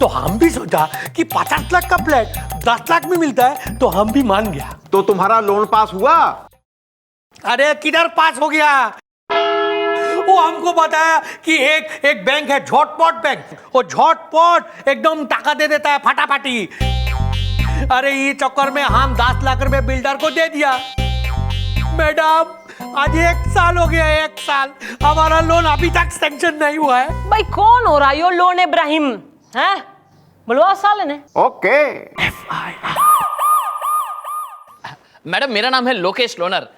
तो हम भी सोचा कि 50 लाख का फ्लैट 10 लाख में मिलता है, तो हम भी मान गया। तो तुम्हारा लोन पास हुआ? अरे किधर पास हो गया? वो हमको बताया कि एक बैंक है झटपट बैंक, वो झटपट एकदम टाका दे देता है फटाफटी। अरे ये चक्कर में हम 10 लाख रुपए बिल्डर को दे दिया। मैडम आज 1 साल हो गया, 1 साल हमारा लोन अभी तक सैंक्शन नहीं हुआ है। भाई कौन हो रहा है यो लोन इब्राहिम है? बुलवा साले ने। ओके। मैडम मेरा नाम है लोकेश लोनर,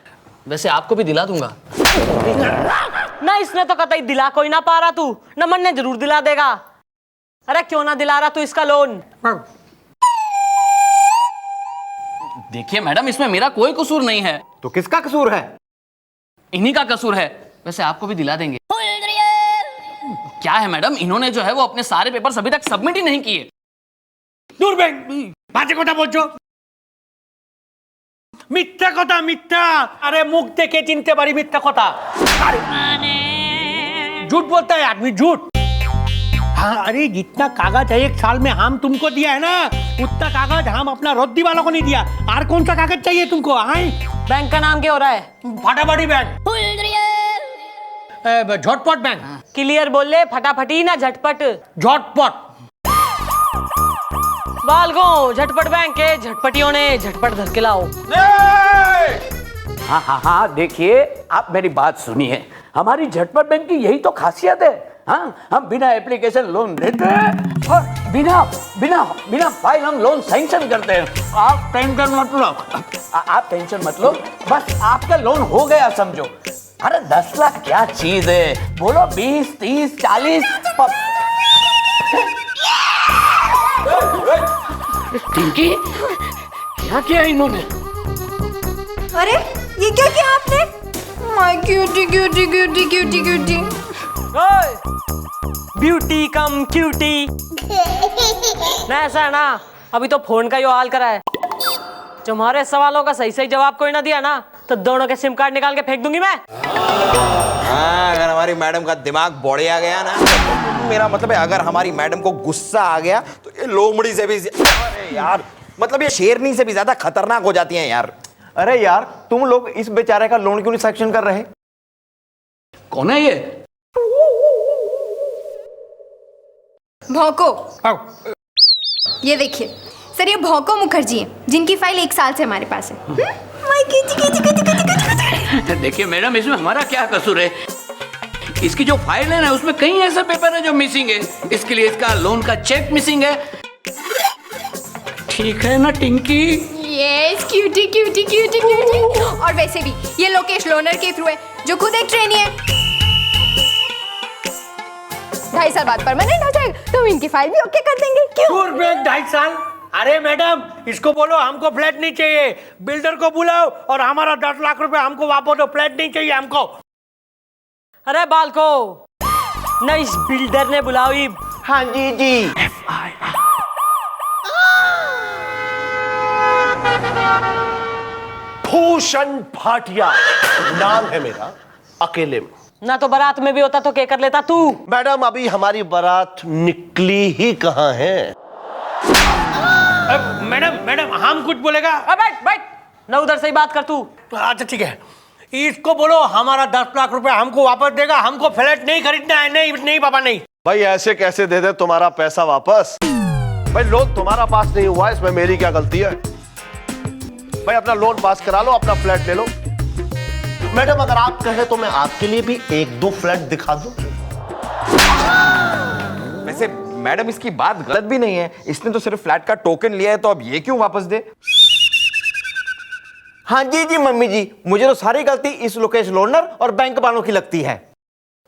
वैसे आपको भी दिला दूंगा। ना इसने तो कतई दिला कोई ना पा रहा, तू नमन ने जरूर दिला देगा। अरे क्यों ना दिला रहा तू इसका लोन? देखिए मैडम इसमें मेरा कोई कसूर नहीं है। तो किसका कसूर है? इन्हीं का कसूर है, वैसे आपको भी दिला देंगे। क्या है मैडम, इन्होंने जो है वो अपने सारे पेपर्स अभी तक सबमिट ही नहीं किए। दूर बैंक बाजे कोता बोलছো मिथ्या কথা मिथ्या। अरे मुख देखे चिनते बारी मिथ्या কথা। झूठ बोलता है आदमी, झूठ। हाँ अरे जितना कागज है 1 साल में हम तुमको दिया है ना, उतना कागज हम अपना रद्दी वालों को नहीं दिया। और कौन सा कागज चाहिए तुमको? आए बैंक का नाम क्या हो रहा है? फटाफटी बैंक, झटपट बैंक। क्लियर बोल ले, फटाफटी ना झटपट। झटपट बालगो झटपट बैंक के झटपटियों ने झटपट धर के लाओ। हाँ हाँ हाँ, देखिए आप मेरी बात सुनिए, हमारी झटपट बैंक की यही तो खासियत है। हाँ, हम बिना एप्लीकेशन लोन देते हैं और बिना बिना बिना फाइल हम लोन सैंक्शन करते हैं। आप टेंशन मत लो, आप टेंशन मत लो, बस आपका लोन हो गया समझो। अरे 10 लाख क्या चीज है, बोलो 20, 30, 40। टिंकी क्या किया इन्होंने? अरे ये क्या किया आपने? My cutie cutie cutie cutie cutie. Beauty cum cutie. ना ऐसा है ना, अभी तो फोन का यो हाल करा है। तुम्हारे सवालों का सही सही जवाब कोई ना दिया ना, तो दोनों के सिम कार्ड निकाल के फेंक दूंगी मैं। हाँ, अगर हमारी मैडम का दिमाग बढ़िया गया ना, मेरा मतलब है अगर हमारी मैडम को गुस्सा आ गया तो ये लोमड़ी से भी, अरे यार मतलब ये शेरनी से भी ज्यादा खतरनाक हो जाती हैं यार। अरे यार तुम लोग इस बेचारे का लोन क्यों नहीं सैंक्शन कर रहे? कौन है ये? भौको, ये देखिए सर, ये भौको मुखर्जी हैं जिनकी फाइल 1 साल से हमारे पास है। My cutie. देखिए मैडम इसमें हमारा क्या कसूर है? इसकी जो फाइल है ना उसमें कई ऐसे पेपर है जो मिसिंग है, इसके लिए इसका लोन का चेक मिसिंग है। ठीक है ना Tinki? Yes cutie cutie cutie cutie. और वैसे भी ये लोकेश लोनर के थ्रू है, जो खुद एक ट्रेनी है। 2.5 साल बाद परमानेंट हो जाएगा, तो इनकी फाइल भी ओके कर देंगे। क्यों? दूर बैंक 2.5 साल? अरे मैडम इसको बोलो हमको फ्लैट नहीं चाहिए, बिल्डर को बुलाओ और हमारा 10 लाख रुपए हमको वापस दो, फ्लैट नहीं चाहिए हमको। अरे बालको न इस बिल्डर ने बुलाई। हाँ जी जी। भूषण भाटिया नाम है मेरा, अकेले में। ना तो बारात में भी होता तो क्या कर लेता तू? मैडम अभी हमारी बारात निकली ही कहाँ है? मैडम मैडम हम कुछ बोलेगा? बैठ बैठ ना, उधर से ही बात कर तू। अच्छा ठीक है, इसको बोलो हमारा 10 लाख रुपए हमको वापस देगा, हमको फ्लैट नहीं खरीदना है। नहीं नहीं पापा नहीं। भाई ऐसे कैसे दे दे तुम्हारा पैसा वापस? भाई लोन तुम्हारा पास नहीं हुआ, इसमें मेरी क्या गलती है? भाई अपना लोन पास करा लो, अपना फ्लैट ले लो। मैडम अगर आप कहें तो मैं आपके लिए भी 1-2 फ्लैट दिखा दूं। वैसे मैडम इसकी बात गलत भी नहीं है, इसने तो सिर्फ फ्लैट का टोकन लिया है, तो अब ये क्यों वापस दे? हाँ जी जी मम्मी जी, मुझे तो सारी गलती इस लोकेश लोनर और बैंक वालों की लगती है।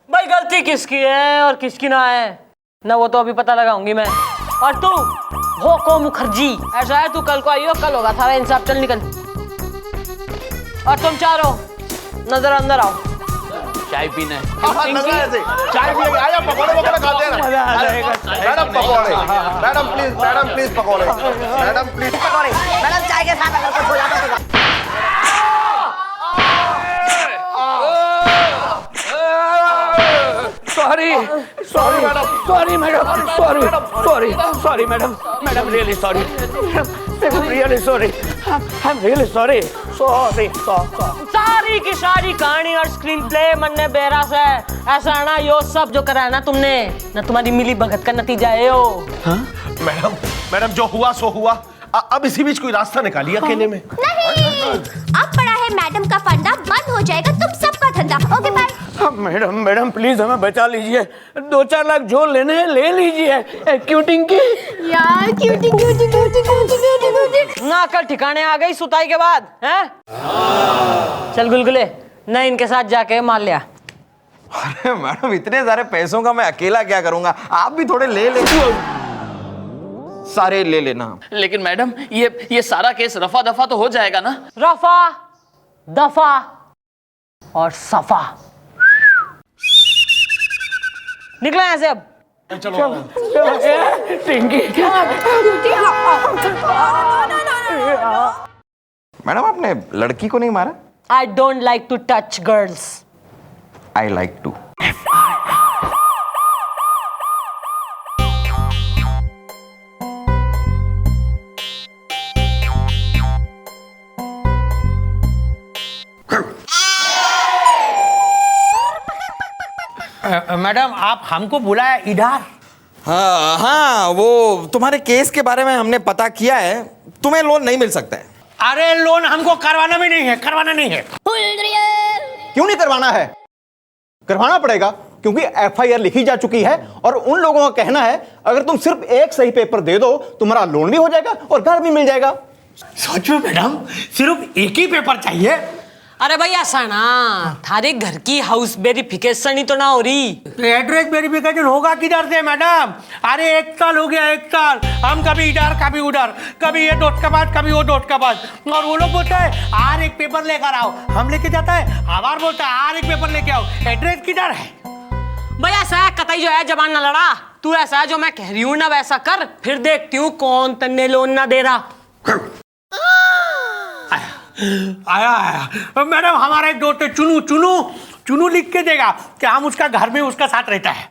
भाई गलती किसकी है और किसकी ना है ना, वो तो अभी पता लगाऊंगी मैं। और तू भौको मुखर्जी, ऐसा है तू कल को आई हो, कल होगा सारा इंसाफ। चल निकल। और तुम चारों नजर अंदर आओ। चाय पीना है? चाय पिएंगे, आया पकौड़े वगैरह खाते हैं। मैडम पकौड़े, मैडम प्लीज पकौड़े, मैडम प्लीज पकौड़े। मैडम चाय के साथ अगर कुछ हो जाता तो sorry sorry sorry madam, sorry sorry sorry madam, madam really sorry, really sorry, I am really sorry, sorry. सारी की सारी कहानी और स्क्रीन प्ले मन्ने बेरा से ऐसा है ना, यो सब जो करा है ना तुमने ना, तुम्हारी मिली भगत का नतीजा है यो। मैडम मैडम जो हुआ सो हुआ, अब इसी बीच कोई रास्ता निकालिए अकेले में। नहीं, अब पड़ा है मैडम का फंडा, बंद हो जाएगा तुम सबका धंधा। Okay bye. Madam madam please हमें बचा लीजिए, 2-4 लाख जो लेने हैं ले लीजिए, क्यूटिंग की। यार क्यूटी ना कल ठिकाने आ गई सुताई के बाद हैं? चल गुलगुले, नहीं इनके साथ जाके मार लिया। अरे मैडम इतने सारे पैसों का मैं अकेला क्या करूंगा, आप भी थोड़े ले ले, सारे ले लेना। लेकिन मैडम ये सारा केस रफा दफा तो हो जाएगा ना? रफा दफा और सफा। निकले यहाँ से अब। मैडम आपने लड़की को नहीं मारा? I don't like to touch girls. I like to. Madam आप हमको बुलाया इधर? हाँ हाँ, वो तुम्हारे केस के बारे में हमने पता किया है, तुम्हें लोन नहीं मिल सकता है। अरे लोन हमको करवाना भी नहीं है, करवाना नहीं है। क्यों नहीं करवाना है? करवाना पड़ेगा, क्योंकि एफआईआर लिखी जा चुकी है और उन लोगों का कहना है अगर तुम सिर्फ एक सही पेपर दे दो तुम्हारा लोन भी हो जाएगा और घर भी मिल जाएगा। सच में मैडम सिर्फ एक ही पेपर चाहिए? अरे भाई ऐसा ना, थारे घर की हाउस वेरिफिकेशन ही तो ना हो रही। एड्रेस वेरिफिकेशन होगा किधर से मैडम? अरे 1 साल हो गया, 1 साल हम कभी इधर कभी उधर, कभी ये दोस्त के पास कभी वो दोस्त के पास, और वो लोग बोलते हैं आर एक पेपर लेकर आओ, हम लेके जाता है, आवार बोलता है आर एक पेपर लेके आओ। एड्रेस किधर है? भाई ऐसा है, कतई जो है जबान ना लड़ा। तू ऐसा है जो मैं कह रही हूँ ना वैसा कर, फिर देखती हूँ कौन तन्ने लोन ना दे रहा। आया मैडम, हमारा एक दोस्त है चुनू, चुनू चुनू लिख के देगा कि हम उसका घर में उसका साथ रहता है।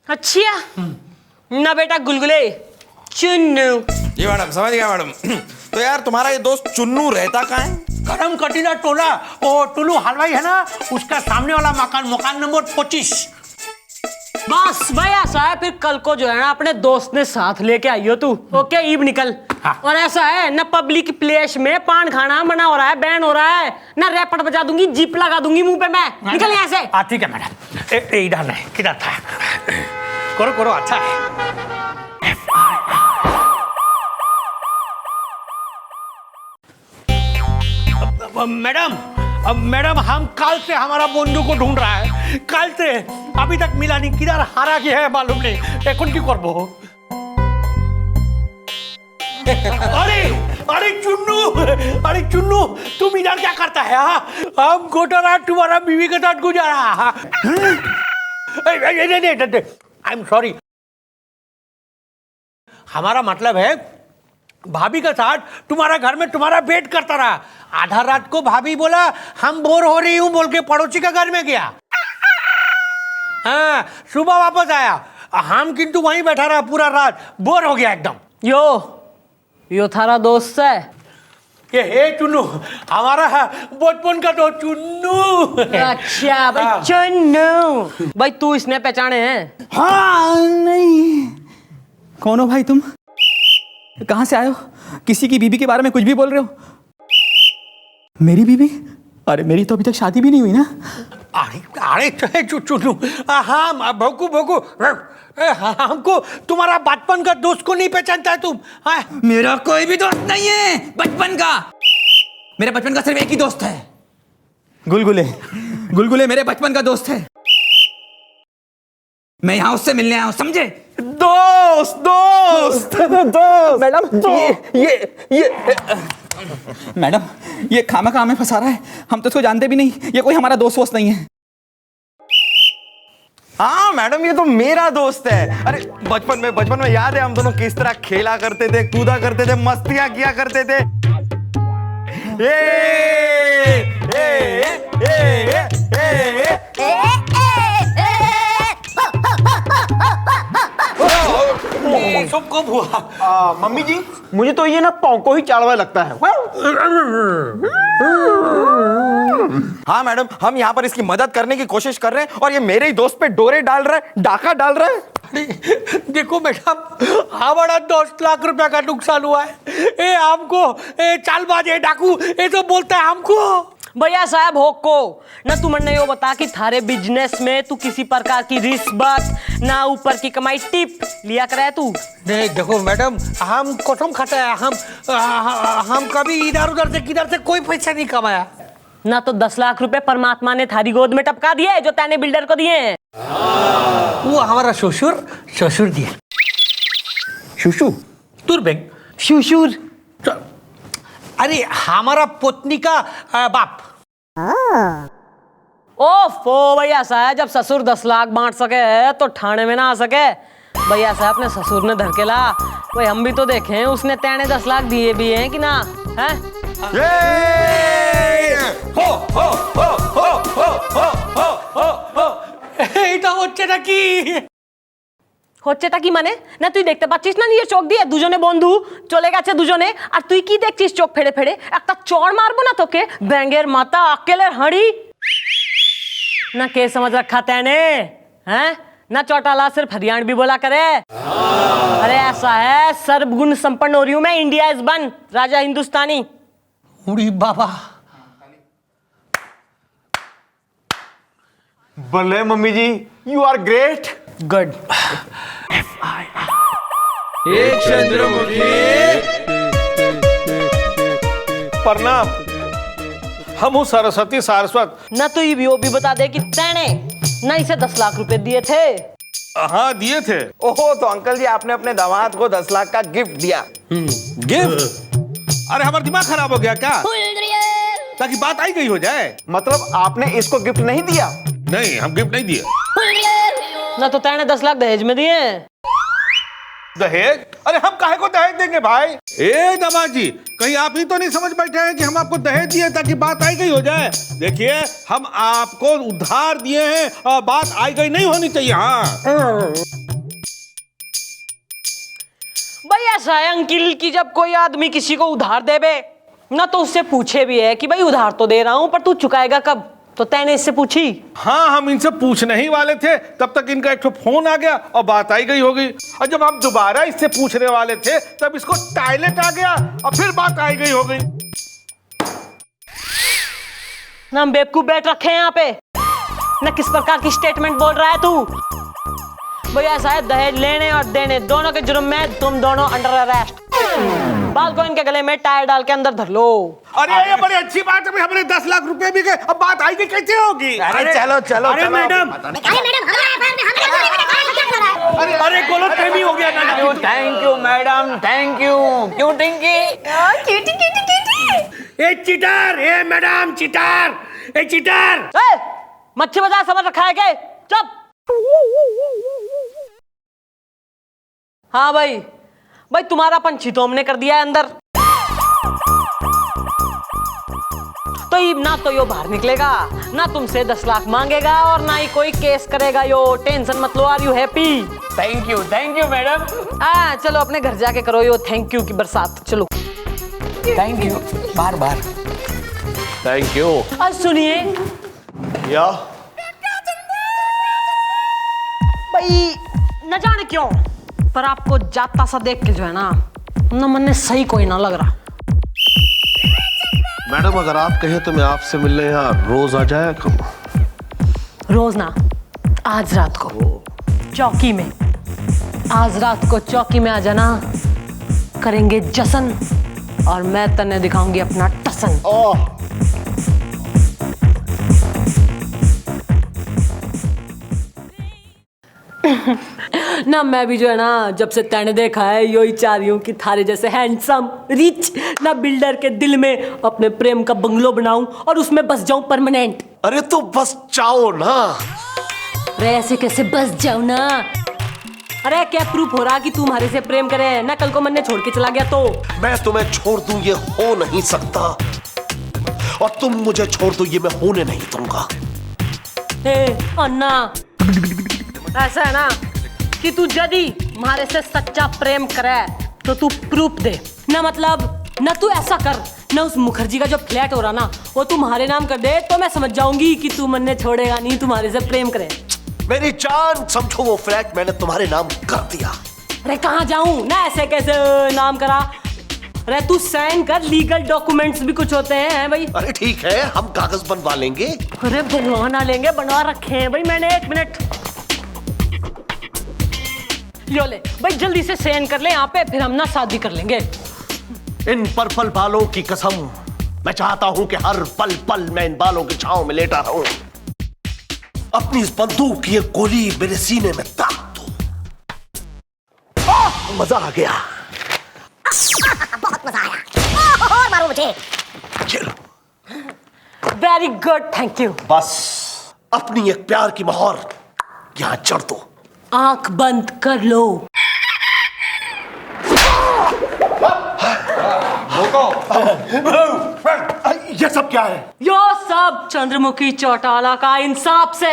अच्छा ना बेटा गुलगुले, चुन्नू। जी मैडम, समझ गया मैडम। तो यार तुम्हारा ये दोस्त चुन्नू रहता कहाँ है? करम कटीला टोला, वो टुल्लू हलवाई है ना, उसका सामने वाला मकान नंबर 25। बस भाई ऐसा है, फिर कल को जो है ना अपने दोस्त ने साथ लेके आइयो तू। ओके ईब निकल। हाँ। और ऐसा है ना, पब्लिक प्लेस में पान खाना मना हो रहा है, बैन हो रहा है ना, रैपट बजा दूंगी, जीप लगा दूंगी मुंह पे मैं। निकल यहाँ से। ठीक है मैडम, इधर नहीं, किधर था? करो करो, अच्छा है। मैडम मैडम हम कल से हमारा बंधु को ढूंढ रहा है, कल से अभी तक मिला नहीं, किधर हारा गया है मालूम नहीं। এখন কি করব? अरे अरे चुन्नू तुम इधर क्या करता है? हम गोटा रात तुम्हारा बीवी के साथ गुजारा। आई एम सॉरी, हमारा मतलब है भाभी के साथ तुम्हारा घर में तुम्हारा वेट करता रहा। आधा रात को भाभी बोला हम बोर हो रही हूं बोल के पड़ोसी के घर में गया। हाँ, सुबह वापस आया, हम किंतु वहीं बैठा रहा पूरा रात, बोर हो गया एकदम। यो थारा दोस्त है? ये हे चुन्नू, हमारा बचपन का दोस्त चुन्नू। अच्छा भाई चुन्नू, भाई तू इसने पहचाने हैं? हाँ नहीं, कौन हो भाई तुम? कहाँ से आए हो? किसी की बीबी के बारे में कुछ भी बोल रहे हो? मेरी बीबी? अरे मेरी तो अभी तक शादी भी नहीं हुई ना। अरे चुन्नू, हाँ भोकू हमको तुम्हारा बचपन का दोस्त को नहीं पहचानता है तुम? मेरा कोई भी दोस्त नहीं है बचपन का। मेरे बचपन का सिर्फ एक ही दोस्त है, गुलगुले मेरे बचपन का दोस्त है। मैं यहाँ उससे मिलने आया हूँ, समझे? दोस्त मैडम ये खामा में फंसा रहा है, हम तो इसको जानते भी नहीं, ये कोई हमारा दोस्त नहीं है। हाँ मैडम, ये तो मेरा दोस्त है। अरे बचपन में याद है हम दोनों किस तरह खेला करते थे, कूदा करते थे, मस्तियां किया करते थे। सबको हुआ। मम्मी जी मुझे तो ये ना पौको ही चालवा लगता है। हाँ मैडम, हम यहाँ पर इसकी मदद करने की कोशिश कर रहे हैं और ये मेरे ही दोस्त पे डोरे डाल रहा है, डाका डाल रहा है। देखो मैडम, हमारा 10 लाख रुपया का नुकसान हुआ है। ए हमको चालबाज है, डाकू, ये तो बोलता है हमको। भैया साहब होको ना, तुमने यो बता कि थारे बिजनेस में तू किसी प्रकार की रिश्वत ना ऊपर की कमाई टिप लिया करे तू? नहीं देखो मैडम, हम कसम खाता है, हम कभी इधर उधर से किधर से कोई पैसा नहीं कमाया ना। तो 10 लाख रुपए परमात्मा ने थारी गोद में टपका दिए जो तैने बिल्डर को दिए हैं। वो हमारा ससुर दिए। शुशु तुर बैंक शुशुर, अरे हमारा पत्नी का बाप। ओफो भैया साहब, जब ससुर 10 लाख बांट सके तो ठाणे में ना आ सके। भैया साहब अपने ससुर ने धर के ला, भाई हम भी तो देखें उसने तैने 10 लाख दिए भी हैं कि ना है? हो हो हो हो हो हो हो हो हो। এটা হচ্ছে নাকি? হচ্ছেটা কি মানে? না তুই দেখতে পাচ্ছিস না নিজে চোখ দিয়ে দুজনে বন্ধু চলে গেছে দুজনে, আর তুই কি দেখছিস চোখ ফেড়ে ফেড়ে? একটা চড় মারবো না তোকে, ব্যাঙের মাথা আক্কেলের হাঁড়ি। ना के समझ रखा तैने हैं? ना चौटाला सिर्फ हरियाणवी बोला करे। अरे ऐसा है, सर्वगुण संपन्न हो रही हूं मैं, India is one, Raja Hindustani. उड़ी बाबा, भले mummy ji, you are great. Good. एक चंद्रमुखी प्रणाम। हम हूँ सरस्वती सारस्वत। ना तो ये भी बता दे कि तैने ना इसे 10 लाख रुपए दिए थे? हाँ दिए थे। ओहो, तो अंकल जी आपने अपने दामाद को 10 लाख का गिफ्ट दिया। गिफ्ट? अरे हमारा दिमाग खराब हो गया क्या? ताकि बात आई गई हो जाए। मतलब आपने इसको गिफ्ट नहीं दिया? नहीं, हम गिफ्ट नहीं दिए। ना तो तैने 10 लाख दहेज में दिए। दहेज? अरे हम काहे को दहेज देंगे भाई? ए दामाद जी, कहीं आप ही तो नहीं समझ बैठे हैं कि हम आपको दहेज दिए ताकि बात आई गई हो जाए? देखिए, हम आपको उधार दिए हैं और बात आई गई नहीं होनी चाहिए। हाँ भाई ऐसा है अंकिल कि जब कोई आदमी किसी को उधार देवे ना तो उससे पूछे भी है कि भाई उधार तो दे रहा हूं पर तू चुकाएगा कब, तो तैने इससे पूछी? हाँ, हम इनसे पूछने ही वाले थे, तब तक इनका एक फोन आ गया और बात आई गई होगी। और जब हम दोबारा इससे पूछने वाले थे तब इसको टॉयलेट आ गया और फिर बात आई गई हो गई। ना हम बेवकूफ बैठ रखे हैं यहाँ पे ना, किस प्रकार की स्टेटमेंट बोल रहा है तू? भैया शायद दहेज लेने और देने दोनों के जुर्म में तुम दोनों अंडर अरेस्ट। बाल को इनके गले में टायर डाल के अंदर धर लो। अरे ये बड़ी अच्छी बात है, हमने 10 लाख रुपए भी गए, अब बात आई गई कैसे होगी? अरे चलो चलो। अरे मैडम, अरे गलत फहमी हो गया ना। Thank you madam, thank you. क्यों टिंकी? Cutie cutie cutie. ए चीटर, ए मैडम चीटर, ए चीटर। मच्छी बाजार समझ रखा है क्या? चुप। हाँ भाई, भाई तुम्हारा पंछी तो हमने कर दिया है अंदर, तो ये ना तो यो बाहर निकलेगा ना तुमसे 10 लाख मांगेगा और ना ही कोई केस करेगा। यो टेंशन मत लो। Are you happy? Thank you madam. हाँ चलो अपने घर जाके करो यो थैंक यू की बरसात। चलो thank you, bar bar thank you. आज सुनिए या भाई, न जाने क्यों पर आपको जाता सा देख के जो है ना मन ने सही कोई ना लग रहा। मैडम, अगर आप कहें तो मैं आपसे मिलने यहाँ रोज आ जाया करूँ। रोज ना, आज रात को चौकी में, आज रात को चौकी में आ जाना, करेंगे जश्न और मैं तन्ने दिखाऊंगी अपना टसन। ना मैं भी जो है ना जब से तैने देखा है यो ही चाह रही हूँ कि थारे जैसे हैंडसम रिच ना बिल्डर के दिल में अपने प्रेम का बंगलो बनाऊं और उसमें बस जाऊं परमानेंट। अरे तो बस जाओ ना। अरे ऐसे कैसे बस जाओ ना? अरे क्या प्रूफ हो रहा कि तू हमारे से प्रेम करे ना? कल को मन ने छोड़ के चला गया तो? मैं तुम्हें छोड़ दूं ये हो नहीं सकता, और तुम मुझे छोड़ दो ये मैं होने नहीं दूंगा। अन्ना ऐसा है ना कि तू यदि हमारे से सच्चा प्रेम करे तो तू प्रूफ दे ना, मतलब ना तू ऐसा कर, ना उस मुखर्जी का जो फ्लैट हो रहा ना वो तुम्हारे नाम कर दे, तो मैं समझ जाऊंगी कि तू मन छोड़ेगा नहीं, तुम्हारे से प्रेम करे। मेरी जान समझो, वो फ्लैट मैंने तुम्हारे नाम कर दिया। अरे कहाँ जाऊं ना, ऐसे कैसे नाम करा? अरे तू साइन कर, लीगल डॉक्यूमेंट्स भी कुछ होते हैं भाई। अरे ठीक है, हम कागज बनवा लेंगे। अरे बनवा लेंगे, बनवा रखे हैं भाई मैंने। 1 मिनट, यो ले भाई, जल्दी से साइन कर ले यहाँ पे, फिर हम ना शादी कर लेंगे। इन पर्पल बालों की कसम, मैं चाहता हूं कि हर पल पल मैं इन बालों की छांव में लेटा रहूं, अपनी इस बंदूक की एक गोली मेरे सीने में दाग दो। मजा आ गया, बहुत मजा आया, और मारो मुझे। Very good, thank you. बस अपनी एक प्यार की मोहर यहां चढ़ दो। आंख बंद कर लो। ये सब क्या है? यो सब चंद्रमुखी चौटाला का इंसाफ से।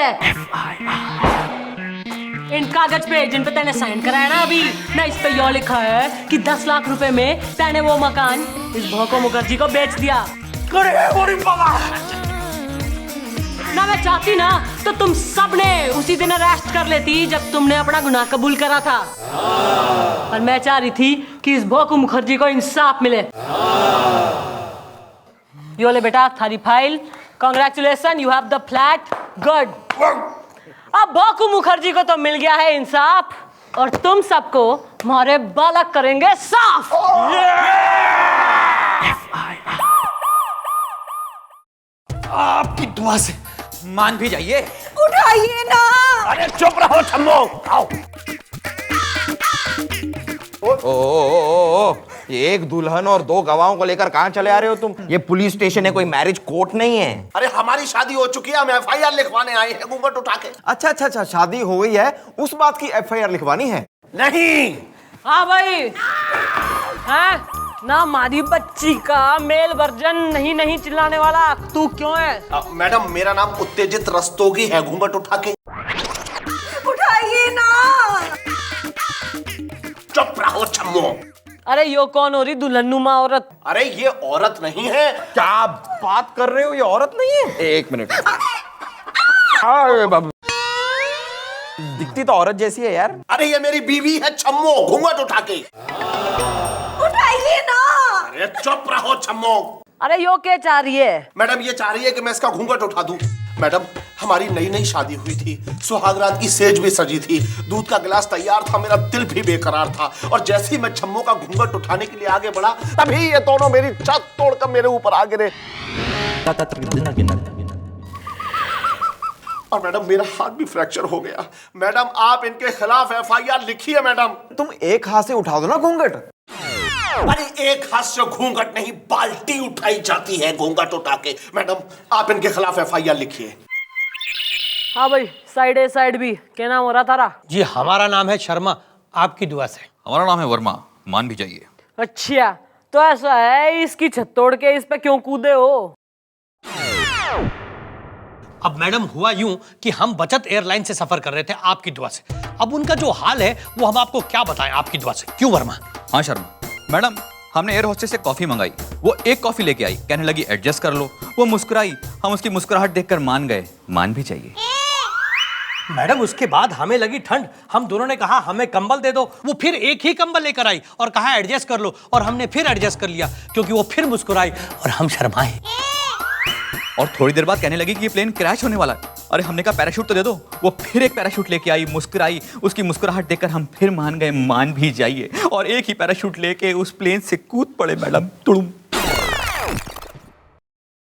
इन कागज पे जिन पे तैने साइन कराया ना अभी, ना इस पे यो लिखा है कि 10 लाख रुपए में तैने वो मकान इस भौको मुखर्जी को बेच दिया। ना मैं चाहती ना तो तुम सब ने उसी दिन अरेस्ट कर लेती जब तुमने अपना गुनाह कबूल करा था, और मैं चाह रही थी कि इस भौको मुखर्जी को इंसाफ मिले। यो ले बेटा थारी file, congratulation, you have the flat, good. अब भौको मुखर्जी को तो मिल गया है इंसाफ, और तुम सबको हमारे बालक करेंगे साफ। आपकी दुआ से मान भी जाइए। उठाइए ना। अरे चुप रहो छम्मो, आओ। ओ, एक दुल्हन और 2 गवाहों को लेकर कहां चले आ रहे हो तुम? ये पुलिस स्टेशन है, कोई मैरिज कोर्ट नहीं है। अरे हमारी शादी हो चुकी है, हम FIR लिखवाने आए हैं घूंघट उठा के। अच्छा, शादी हो गई है, उस बात की FIR लिखवानी है? नहीं। हाँ भाई, हाँ ना, हमारी बच्ची का मेल वर्जन नहीं चिल्लाने वाला तू क्यों है? मैडम मेरा नाम उत्तेजित रस्तोगी है, घूंघट उठा के। उठाइए ना। चुप रहो छम्मो। अरे यो कौन हो रही दुल्हनुमा औरत? अरे ये औरत नहीं है। क्या बात कर रहे हो, ये औरत नहीं है? 1 मिनट। अरे बाबू, दिखती तो औरत जैसी है यार। अरे ये मेरी बीवी है छम्मो, घूंघट उठा के। उठाइए ना। अरे चुप रहो छम्मो। अरे यो क्या चाह रही है? मैडम ये चाह रही है कि मैं इसका घूंघट उठा दूं। मैडम हमारी नई शादी हुई थी, सुहागरात की सेज भी सजी थी, दूध का गिलास तैयार था, मेरा दिल भी बेकरार था, और जैसे ही मैं छम्मो का घूंघट उठाने के लिए आगे बढ़ा, तभी ये दोनों मेरी छत तोड़कर मेरे ऊपर आ गिरे। और मैडम मेरा हाथ भी फ्रैक्चर हो गया। मैडम आप इनके खिलाफ FIR लिखिए। मैडम तुम एक हाथ से उठा दो ना घूंघट। अरे एक हाथ से घूंघट नहीं, बाल्टी उठाई जाती है घूंघट उठा के। मैडम आप इनके खिलाफ FIR लिखिए। हाँ भाई, साइड ए साइड बी, क्या नाम हो रहा तारा? जी हमारा नाम है शर्मा, आपकी दुआ से। हमारा नाम है वर्मा, मान भी जाइए। अच्छा, तो ऐसा है, इसकी छत तोड़ के इस पे क्यों कूदे हो? अब मैडम हुआ यूं कि हम बचत एयरलाइन से सफर कर रहे थे आपकी दुआ से। अब उनका जो हाल है वो हम आपको क्या बताएं आपकी दुआ से, क्यों वर्मा? हाँ शर्मा मैडम, हमने एयर होस्टेस से कॉफी मंगाई, वो एक कॉफी लेके आई, कहने लगी एडजस्ट कर लो। वो मुस्कुराई, हम उसकी मुस्कुराहट देखकर मान गए, मान भी चाहिए। मैडम उसके बाद हमें लगी ठंड, हम दोनों ने कहा हमें कंबल दे दो, वो फिर एक ही कंबल लेकर आई और कहा एडजस्ट कर लो, और हमने फिर एडजस्ट कर लिया क्योंकि वो फिर मुस्कुराई और हम शर्माए। और थोड़ी देर बाद कहने लगी कि ये प्लेन क्रैश होने वाला है। अरे हमने कहा पैराशूट तो दे दो, वो फिर एक पैराशूट लेके आई, मुस्कुराई, उसकी मुस्कुराहट देखकर हम फिर मान गए, मान भी जाइए, और एक ही पैराशूट लेके उस प्लेन से कूद पड़े मैडम, तुड़ुम।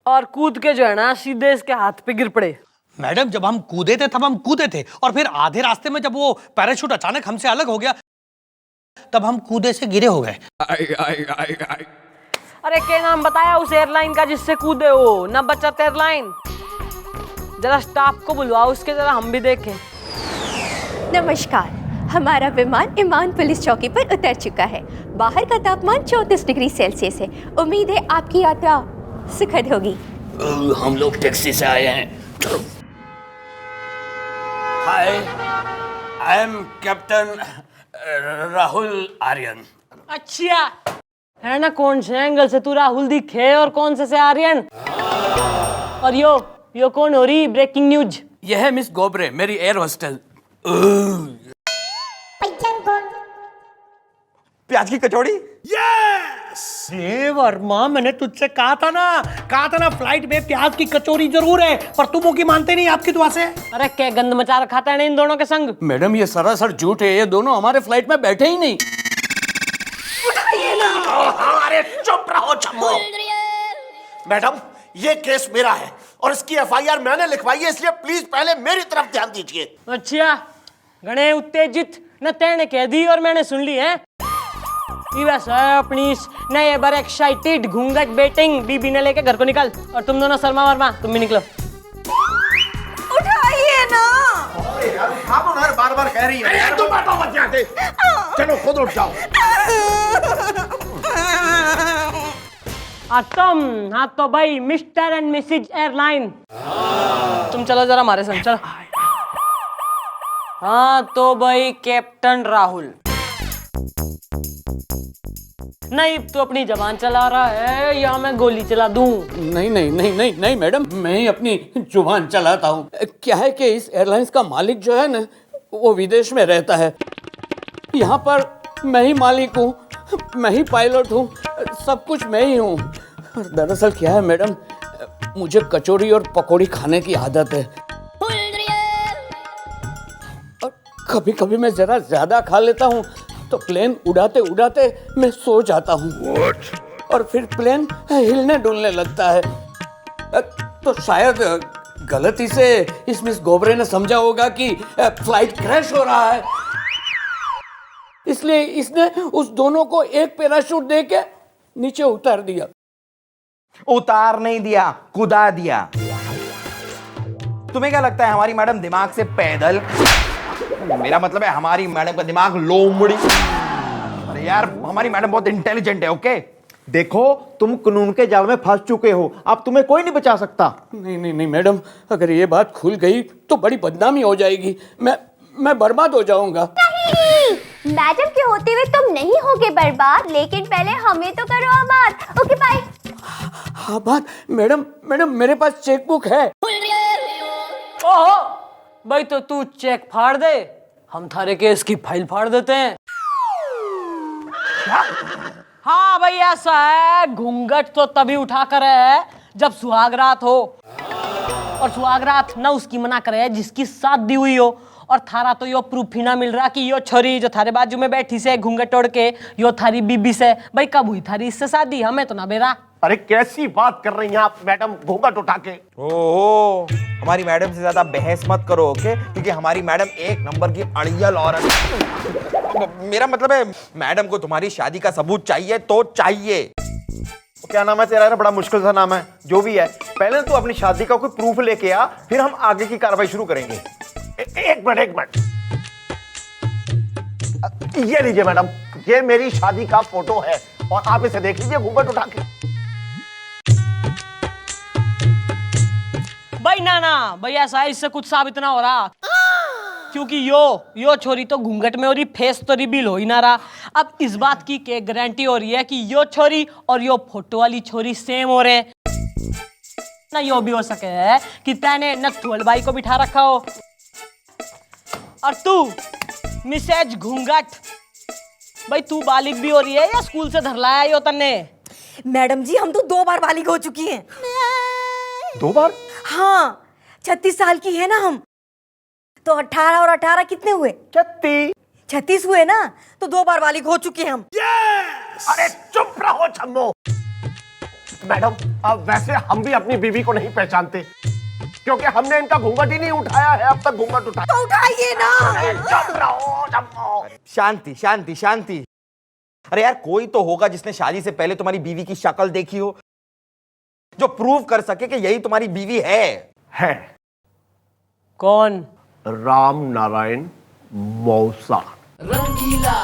और कूद के जो है ना सीधे इसके हाथ पे गिर पड़े। मैडम जब हम कूदे थे तब हम कूदे थे, और फिर आधे रास्ते में जब वो पैराशूट अचानक हमसे अलग हो गया तब हम कूदे से गिरे हो गए। अरे क्या नाम बताया उस एयरलाइन का जिससे कूदे हो? ना बचत एयरलाइन। जरा स्टाफ को बुलवाओ उसके, जरा हम भी देखें। नमस्कार, हमारा विमान इमान पुलिस चौकी पर उतर चुका है। बाहर का तापमान 34 डिग्री सेल्सियस है। उम्मीद है आपकी यात्रा सुखद होगी। हम लोग टैक्सी से आए हैं। Hi, I am captain Rahul Aryan. अच्छा, है ना, कौन से एंगल से तू राहुल दिखे और कौन से आर्यन। और यो कौन हो रही ब्रेकिंग न्यूज? यह है मिस गोबरे, मेरी एयर होस्टेल। प्याज की कचौड़ी। ए वर्मा, मैंने तुझसे कहा था ना फ्लाइट में प्याज की कचौरी जरूर है, पर तुम वो की मानते नहीं आपकी दुआ से। अरे क्या गंद मचा रखा था इन दोनों के संग। मैडम ये सरासर झूठ है, ये दोनों हमारे फ्लाइट में बैठे ही नहीं। अरे चुप रहो चम्मो। मैडम ये केस मेरा है और इसकी एफआईआर मैंने लिखवाई है, इसलिए प्लीज पहले मेरी तरफ ध्यान दीजिए। अच्छा, गणे उत्तेजित न तेने कह दी और मैंने सुन ली है। अपनी नए बार एक्साइटेड घूंघट बेटिंग बीबी ने लेके घर को निकल, और तुम दोनों शर्मा वर्मा तुम भी निकलो। उठाइए ना। अरे यार भागो ना, बार-बार कह रही है। अरे तुम बैठो मत यहाँ से। चलो खुद उठ जाओ। तुम हाँ तो भाई मिस्टर एंड मिसेज एयरलाइन, तुम चलो जरा हमारे संग चलो। हाँ तो भाई कैप्टन राहुल, नहीं तो अपनी जबान चला रहा है या मैं गोली चला दूं? नहीं मैडम, मैं ही अपनी जुबान चलाता हूँ। क्या है कि इस एयरलाइंस का मालिक जो है ना, वो विदेश में रहता है। यहाँ पर मैं ही मालिक हूँ, मैं ही पायलट हूँ, सब कुछ मैं ही हूँ। दरअसल क्या है मैडम, मुझे कचौड़ी और पकौड़ी खाने की आदत है, और कभी कभी मैं जरा ज्यादा खा लेता हूँ तो प्लेन उड़ाते उड़ाते मैं सो जाता हूँ और फिर प्लेन हिलने डुलने लगता है। तो शायद गलती से इस मिस गोबरे ने समझा होगा कि फ्लाइट क्रैश हो रहा है, इसलिए इसने उस दोनों को एक पैराशूट देके नीचे उतार दिया। उतार नहीं दिया, कुदा दिया। तुम्हें क्या लगता है हमारी मैडम दिमाग से पैदल? मेरा मतलब है हमारी मैडम का दिमाग लोमड़ी। अरे यार हमारी मैडम बहुत इंटेलिजेंट है। ओके देखो तुम कानून के जाल में फंस चुके हो, अब तुम्हें कोई नहीं बचा सकता। नहीं मैडम, अगर ये बात खुल गई तो बड़ी बदनामी हो जाएगी, मैं बर्बाद हो जाऊंगा। मैडम के होते हुए तुम नहीं होगे बर्बाद, लेकिन पहले हमें तो करो आबाद। Okay bye. हाँ बात मैडम मेरे पास चेकबुक है। ओहो भाई, तो तू चेक फाड़ दे, हम थारे केस की फाइल फाड़ देते हैं। हाँ भाई ऐसा है, घूंघट तो तभी उठा कर है जब सुहागरात हो, और सुहागरात ना उसकी मना करे जिसकी शादी हुई हो। और थारा तो यो प्रूफ ही ना मिल रहा कि यो छोरी जो थारे बाजू में बैठी से घूंघट तोड़ के यो थारी बीबी से। भाई कब हुई थारी इससे शादी, हमें तो ना बेरा। अरे कैसी बात कर रही हैं आप मैडम, घूंघट उठा के। ओहो, हमारी मैडम से ज्यादा बहस मत करो ओके, क्योंकि हमारी मैडम एक नंबर की अड़ियल औरत। मेरा मतलब है मैडम को तुम्हारी शादी का सबूत चाहिए तो चाहिए। क्या नाम है तेरा? बड़ा मुश्किल सा नाम है। जो भी है, पहले तो अपनी शादी का कोई प्रूफ लेके आ, फिर हम आगे की कार्रवाई शुरू करेंगे। एक मिनट। ये लीजिए मैडम, ये मेरी शादी का फोटो है और आप इसे देख लीजिए घूंघट उठा के। भाई ना भाई ऐसा है, इससे कुछ साबित ना हो रहा, क्योंकि यो छोरी तो घूंघट में हो रही, फेस तो रिवील हो ही ना रहा। अब इस बात की क्या गारंटी हो रही है कि यो छोरी और यो फोटो वाली छोरी सेम हो रहे ना? यो भी हो सके है कि तैने नथुअल बाई को बिठा रखा हो, और तू मिसेज घूंघट, भाई तू बालिग भी हो रही है या स्कूल से धर लाया यो तन्ने? मैडम जी हम तो 2 बार बालिग हो चुकी हैं। 2 बार? हाँ, 36 साल की है ना हम, तो 18 और 18 कितने हुए? 36 हुए ना, तो 2 बार बालिग हो चुके हैं हम। अरे चुप रहो छम्मो। मैडम अब वैसे हम भी अपनी बीवी को नहीं पहचानते, क्योंकि हमने इनका घूंघट ही नहीं उठाया है अब तक। घूंघट उठाया तो उठाइए ना। चुप रहो छम्मो। शांति। अरे यार कोई तो होगा जिसने शादी से पहले तुम्हारी बीवी की शक्ल देखी हो, जो प्रूव कर सके कि यही तुम्हारी बीवी है। कौन? राम नारायण मौसा। रंगीला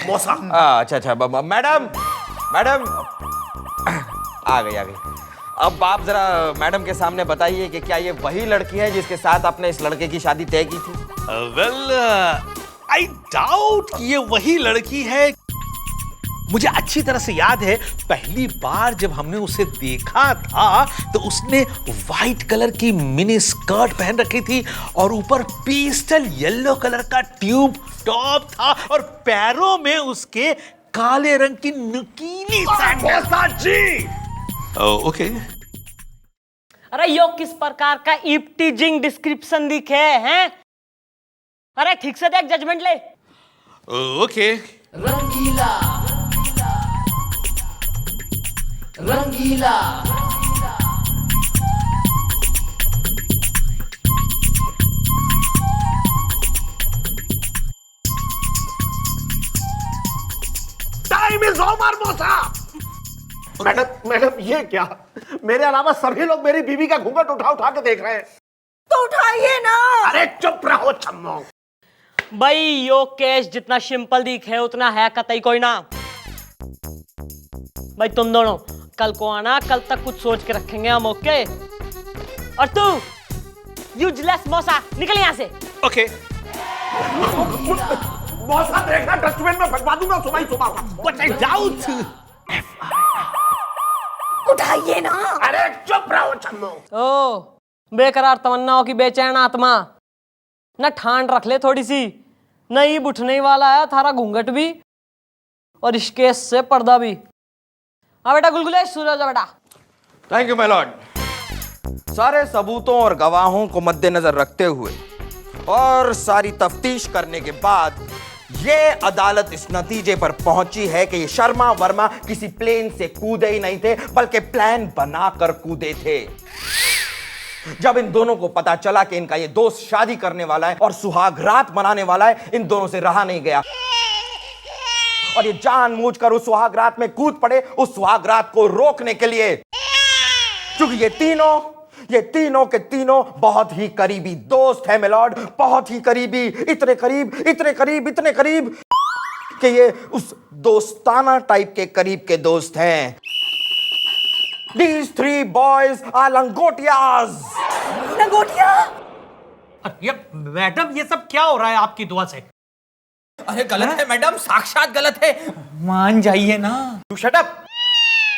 मौसा। अच्छा मैडम आ गई। अब आप जरा मैडम के सामने बताइए कि क्या ये वही लड़की है जिसके साथ आपने इस लड़के की शादी तय की थी? वेल आई डाउट कि ये वही लड़की है। मुझे अच्छी तरह से याद है पहली बार जब हमने उसे देखा था तो उसने व्हाइट कलर की मिनी स्कर्ट पहन रखी थी और ऊपर पेस्टल येलो कलर का ट्यूब टॉप था और पैरों में उसके काले रंग की नुकीली सैंडल। ओके। अरे यो किस प्रकार का ईपटीजिंग डिस्क्रिप्शन दिखे हैं? अरे ठीक से देख, जजमेंट ले। Okay. Rangeela Rangeela time is over मौसा। मैडम ये क्या, मेरे अलावा सभी लोग मेरी बीवी का घूंघट उठा उठा के देख रहे हैं। तो उठाइए ना। अरे चुप रहो छम्मो। भाई यो केस जितना सिंपल दिखे उतना है कतई कोई ना। भाई तुम दोनों कल को आना, कल तक कुछ सोच के रखेंगे हम। ओके? और तू यूजलेस मौसा निकल यहां से। ओके। मौसा देखना डस्टबिन में फटवा दूंगा सुबह ही सुबह। But I doubt. उठाइए ना। अरे चुप रहो छम्मो। ओ बेकरार तमन्नाओं की बेचैन आत्मा, न ठान रख ले थोड़ी सी। नहीं बुठने वाला है थारा घूंघट भी और इस केस से पर्दा भी। हाँ बेटा गुलगुले, सूरज बेटा। Thank you my Lord. सारे सबूतों और गवाहों को मद्देनजर रखते हुए और सारी तफ्तीश करने के बाद ये अदालत इस नतीजे पर पहुंची है कि ये शर्मा वर्मा किसी प्लेन से कूदे ही नहीं थे, बल्कि प्लान बनाकर कूदे थे। जब इन दोनों को पता चला कि इनका ये दोस्त शादी करने वाला है और सुहाग रात मनाने वाला है, इन दोनों से रहा नहीं गया और ये जानबूझकर उस सुहाग रात में कूद पड़े, उस सुहाग रात को रोकने के लिए। क्योंकि ये तीनों के तीनों बहुत ही करीबी दोस्त हैं मिलॉर्ड, बहुत ही करीबी, इतने करीब कि ये उस दोस्ताना टाइप के करीब के दोस्त हैं। These three boys are लंगोटियाज। लंगोटिया? ये मैडम ये सब क्या हो रहा है आपकी दुआ से? अरे गलत है मैडम, साक्षात गलत है, मान जाइए ना। तू शट अप।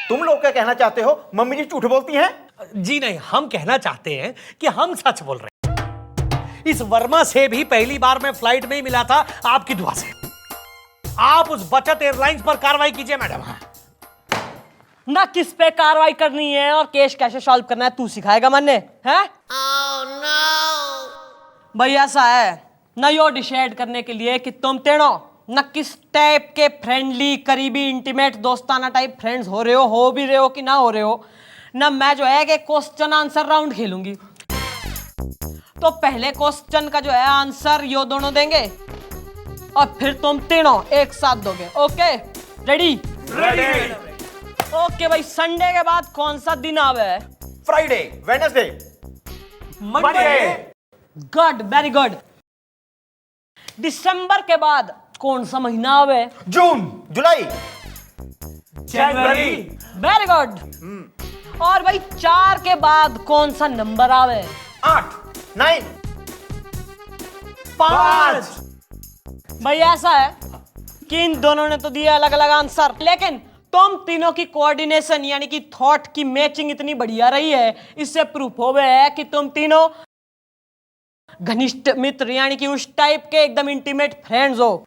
तुम लोग क्या कहना चाहते हो? मम्मी जी झूठ बोलती हैं? जी नहीं, हम कहना चाहते हैं कि हम सच बोल रहे हैं। इस वर्मा से भी पहली बार मैं फ्लाइट में ही मिला था आपकी दुआ से। आप उस बचत एयरलाइंस पर कार्रवाई कीजिए मैडम। ना किस पे कार्रवाई करनी है और केस कैसे सॉल्व करना है तू सिखाएगा मन्ने, हैं? भाई ऐसा है ना, यो डिसाइड करने के लिए कि तुम तीनों न किस टाइप के फ्रेंडली, करीबी, इंटीमेट, दोस्ताना टाइप फ्रेंड्स हो भी रहे हो कि ना हो रहे हो ना, मैं जो है कि क्वेश्चन आंसर राउंड खेलूंगी। तो पहले क्वेश्चन का जो है आंसर यो दोनों देंगे और फिर तुम तीनों एक साथ दोगे। ओके? रेडी? ओके भाई, संडे के बाद कौन सा दिन आवे? Friday, Wednesday, Monday. Good, very good. दिसंबर के बाद कौन सा महीना आवे? जून, जुलाई, जनवरी। Very good. और भाई 4 के बाद कौन सा नंबर आवे? 8, 9, 5। भाई ऐसा है कि इन दोनों ने तो दिया अलग अलग आंसर, लेकिन तुम तीनों की कोऑर्डिनेशन यानी कि थॉट की मैचिंग इतनी बढ़िया रही है, इससे प्रूफ हो गया है कि तुम तीनों घनिष्ठ मित्र यानी कि उस टाइप के एकदम इंटीमेट फ्रेंड्स हो।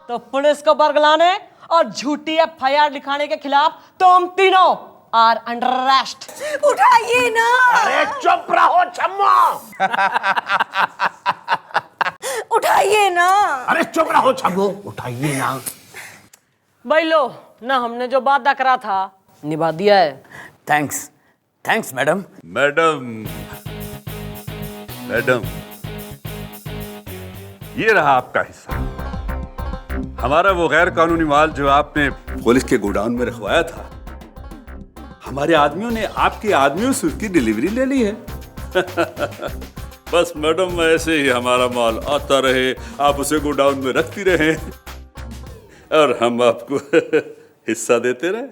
तो पुलिस को बरगलाने और झूठी एफआईआर लिखाने के खिलाफ तुम तीनों आर अंडर अरेस्ट। उठाइए ना। अरे चुप रहो छम्मो। उठाइए ना। अरे चुप रहो छम्मो, उठाइए ना। भाई लो ना, हमने जो वादा करा था निभा दिया है। Thanks madam. मैडम ये रहा आपका हिस्सा। हमारा वो गैर कानूनी माल जो आपने पुलिस के गोडाउन में रखवाया था, हमारे आदमियों ने आपके आदमियों से उसकी डिलीवरी ले ली है। बस मैडम ऐसे ही हमारा माल आता रहे, आप उसे गोडाउन में रखती रहे और हम आपको हिस्सा देते रहे।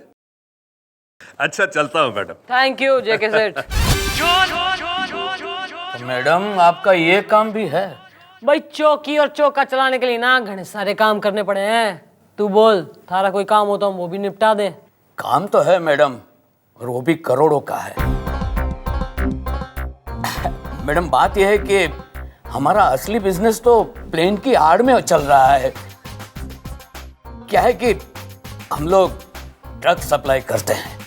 अच्छा चलता हूँ मैडम। थैंक यू जेके सेठ। तो मैडम आपका ये काम भी है? भाई चौकी और चौका चलाने के लिए ना घने सारे काम करने पड़े हैं। तू बोल, थारा कोई काम हो तो हम वो भी निपटा दें। काम तो है मैडम, और वो भी करोड़ों का है। मैडम बात यह है कि हमारा असली बिजनेस तो प्लेन की आड़ में चल रहा है। क्या है कि हम लोग ड्रग सप्लाई करते हैं।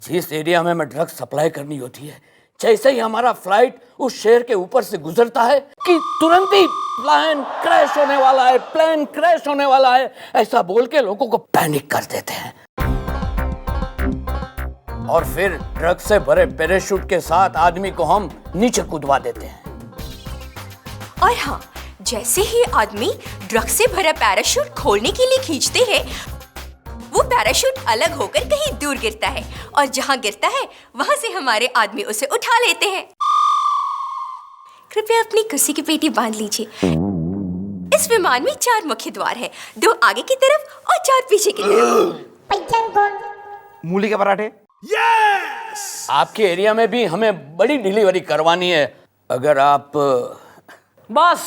जिस एरिया में हमें ड्रग सप्लाई करनी होती है, जैसे ही हमारा फ्लाइट उस शहर के ऊपर से गुजरता है कि तुरंत ही प्लेन क्रैश होने वाला है, प्लेन क्रैश होने वाला है, ऐसा बोल के लोगों को पैनिक कर देते हैं। और फिर ड्रग से भरे पैराशूट के साथ आदमी को हम नीचे कूदवा देते हैं। और हाँ, जैसे ही आदमी ड्रग से भरा पैराशूट खोलने के लिए खींचते हैं, वो पैराशूट अलग होकर कहीं दूर गिरता है, और जहाँ गिरता है वहाँ से हमारे आदमी उसे उठा लेते हैं। कृपया अपनी कुर्सी की पेटी बांध लीजिए। इस विमान में 4 मुख्य द्वार है, 2 आगे की तरफ और 4 पीछे की तरफ। मूली के पराठे। यस! आपके एरिया में भी हमें बड़ी डिलीवरी करवानी है। अगर आप बस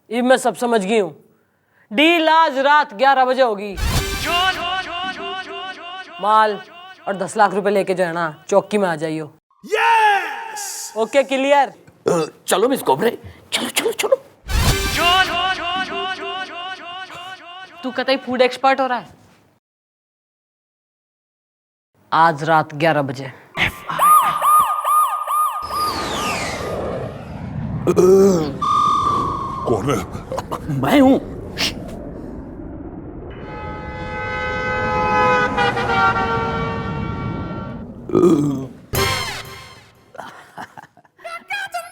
ये मैं सब समझ गई हूँ। डील आज रात 11 बजे होगी। माल और 10 लाख रुपए लेके जो है ना चौकी में आ जाइयो। यस! Okay clear? चलो मिस कोबरे, चलो चलो चलो। तू कतई फूड एक्सपर्ट हो रहा है। आज रात 11 बजे। कौन है? मैं हूं।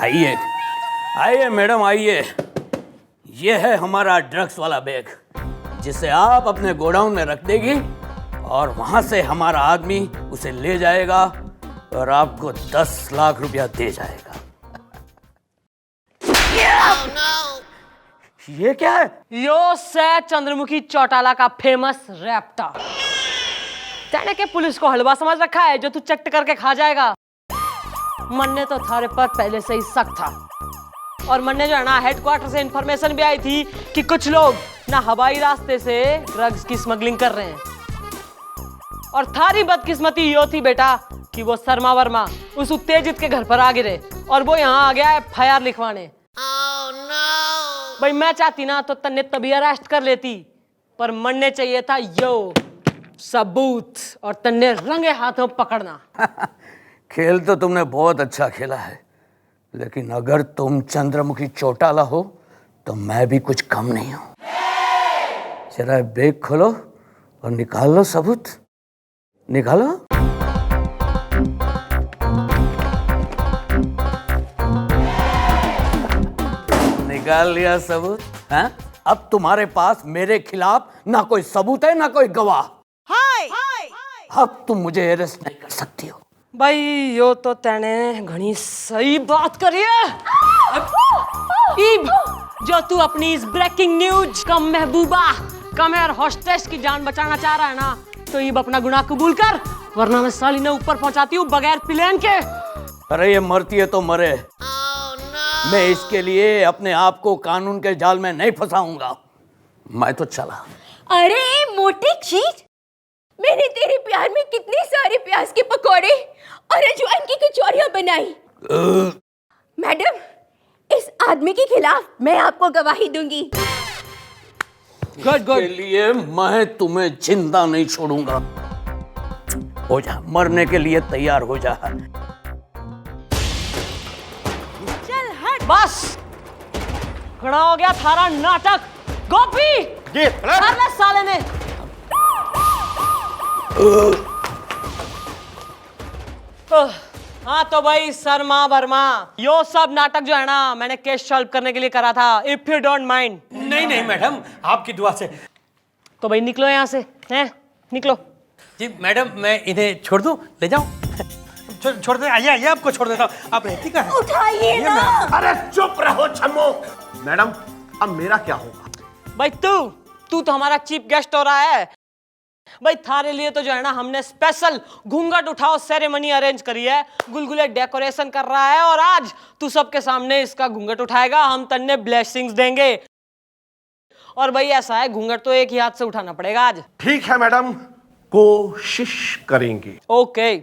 आइए आइए मैडम आइए। ये है हमारा ड्रग्स वाला बैग, जिसे आप अपने गोडाउन में रख देगी और वहां से हमारा आदमी उसे ले जाएगा और आपको 10 लाख रुपया दे जाएगा। ये क्या है? यो से चंद्रमुखी चौटाला का फेमस रैप्टर। तेने के पुलिस को हलवा समझ रखा है जो तू चट करके खा जाएगा। मन ने तो थारे पर पहले से ही शक था, और मन ने जो है ना हेडक्वार्टर से इंफॉर्मेशन भी आई थी कि कुछ लोग ना हवाई रास्ते से ड्रग्स की स्मगलिंग कर रहे हैं। और थारी बदकिस्मती यो थी बेटा कि वो शर्मा वर्मा उस उत्तेजित के घर पर आ गिरे और वो यहाँ आ गया FIR लिखवाने। भाई मैं चाहती ना तो तन्ने तभी अरेस्ट कर लेती, पर मन ने चाहिए था यो सबूत और तन्ने रंगे हाथों पकड़ना। खेल तो तुमने बहुत अच्छा खेला है, लेकिन अगर तुम चंद्रमुखी चौटाला हो तो मैं भी कुछ कम नहीं हूं। जरा बैग खोलो और निकाल लो सबूत। निकालो। निकाल लिया सबूत? हैं? अब तुम्हारे पास मेरे खिलाफ ना कोई सबूत है ना कोई गवाह। अब तुम मुझे अरेस्ट नहीं कर सकती हो। भाई यो तो तेने घनी सही बात करी है। जो तू अपनी इस ब्रेकिंग न्यूज कम महबूबा कम एयर होस्टेस की जान बचाना चाह रहा है ना, तो ईब अपना गुनाह कबूल कर, वरना मैं साली ने ऊपर पहुंचाती हूँ बगैर प्लेन के। अरे ये मरती है तो मरे। मैं इसके लिए अपने आप को कानून के जाल में नहीं फंसाऊंगा। मैं तो चला। अरे मोटे चीज, मैंने तेरे प्यार में कितने सारे प्याज के पकौड़े और अजवाइन की कचौरियां बनाई। मैडम, इस आदमी के खिलाफ मैं आपको गवाही दूंगी। Good good. के लिए मैं तुम्हें जिंदा नहीं छोड़ूंगा। हो जा, मरने के लिए तैयार हो जा। चल हट। बस खड़ा हो गया थारा नाटक। गोपी जी साले ने। हाँ तो भाई शर्मा वर्मा, यो सब नाटक जो है ना मैंने केस सॉल्व करने के लिए करा था। If you don't mind. नहीं नहीं मैडम, आपकी दुआ से। तो भाई निकलो यहाँ से, हैं निकलो। जी मैडम, मैं इन्हें छोड़ दूं, ले जाऊं? छोड़ दे। आइए आइए, आपको छोड़ देता हूँ। आप रहती कहाँ हैं? उठाइए ना। अरे चुप रहो छम्मो। मैडम, अब मेरा क्या होगा? भाई तू तो हमारा चीफ गेस्ट हो रहा है, भाई थारे लिए तो जो है ना हमने स्पेशल घूंघट उठाओ सेरेमनी अरेंज करी है। गुलगुले डेकोरेशन कर रहा है और आज तू सबके सामने इसका घूंघट उठाएगा, हम तन्ने ब्लेसिंग्स देंगे। और भाई ऐसा है, घूंघट तो एक ही हाथ से उठाना पड़ेगा आज। ठीक है मैडम, कोशिश करेंगे। ओके।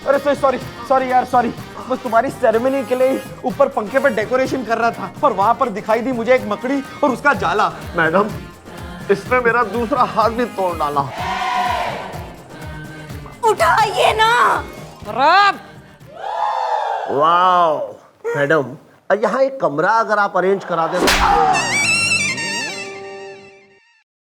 अरे सॉरी सॉरी यार, सॉरी। बस तुम्हारी सेरेमनी के लिए ऊपर पंखे पे डेकोरेशन कर रहा था और वहां पर दिखाई दी मुझे एक मकड़ी और उसका जाला। मैडम, इसने मेरा दूसरा हाथ भी तोड़ डाला। उठाइए ना। वाह मैडम, यहाँ एक कमरा अगर आप अरेंज करा दे तो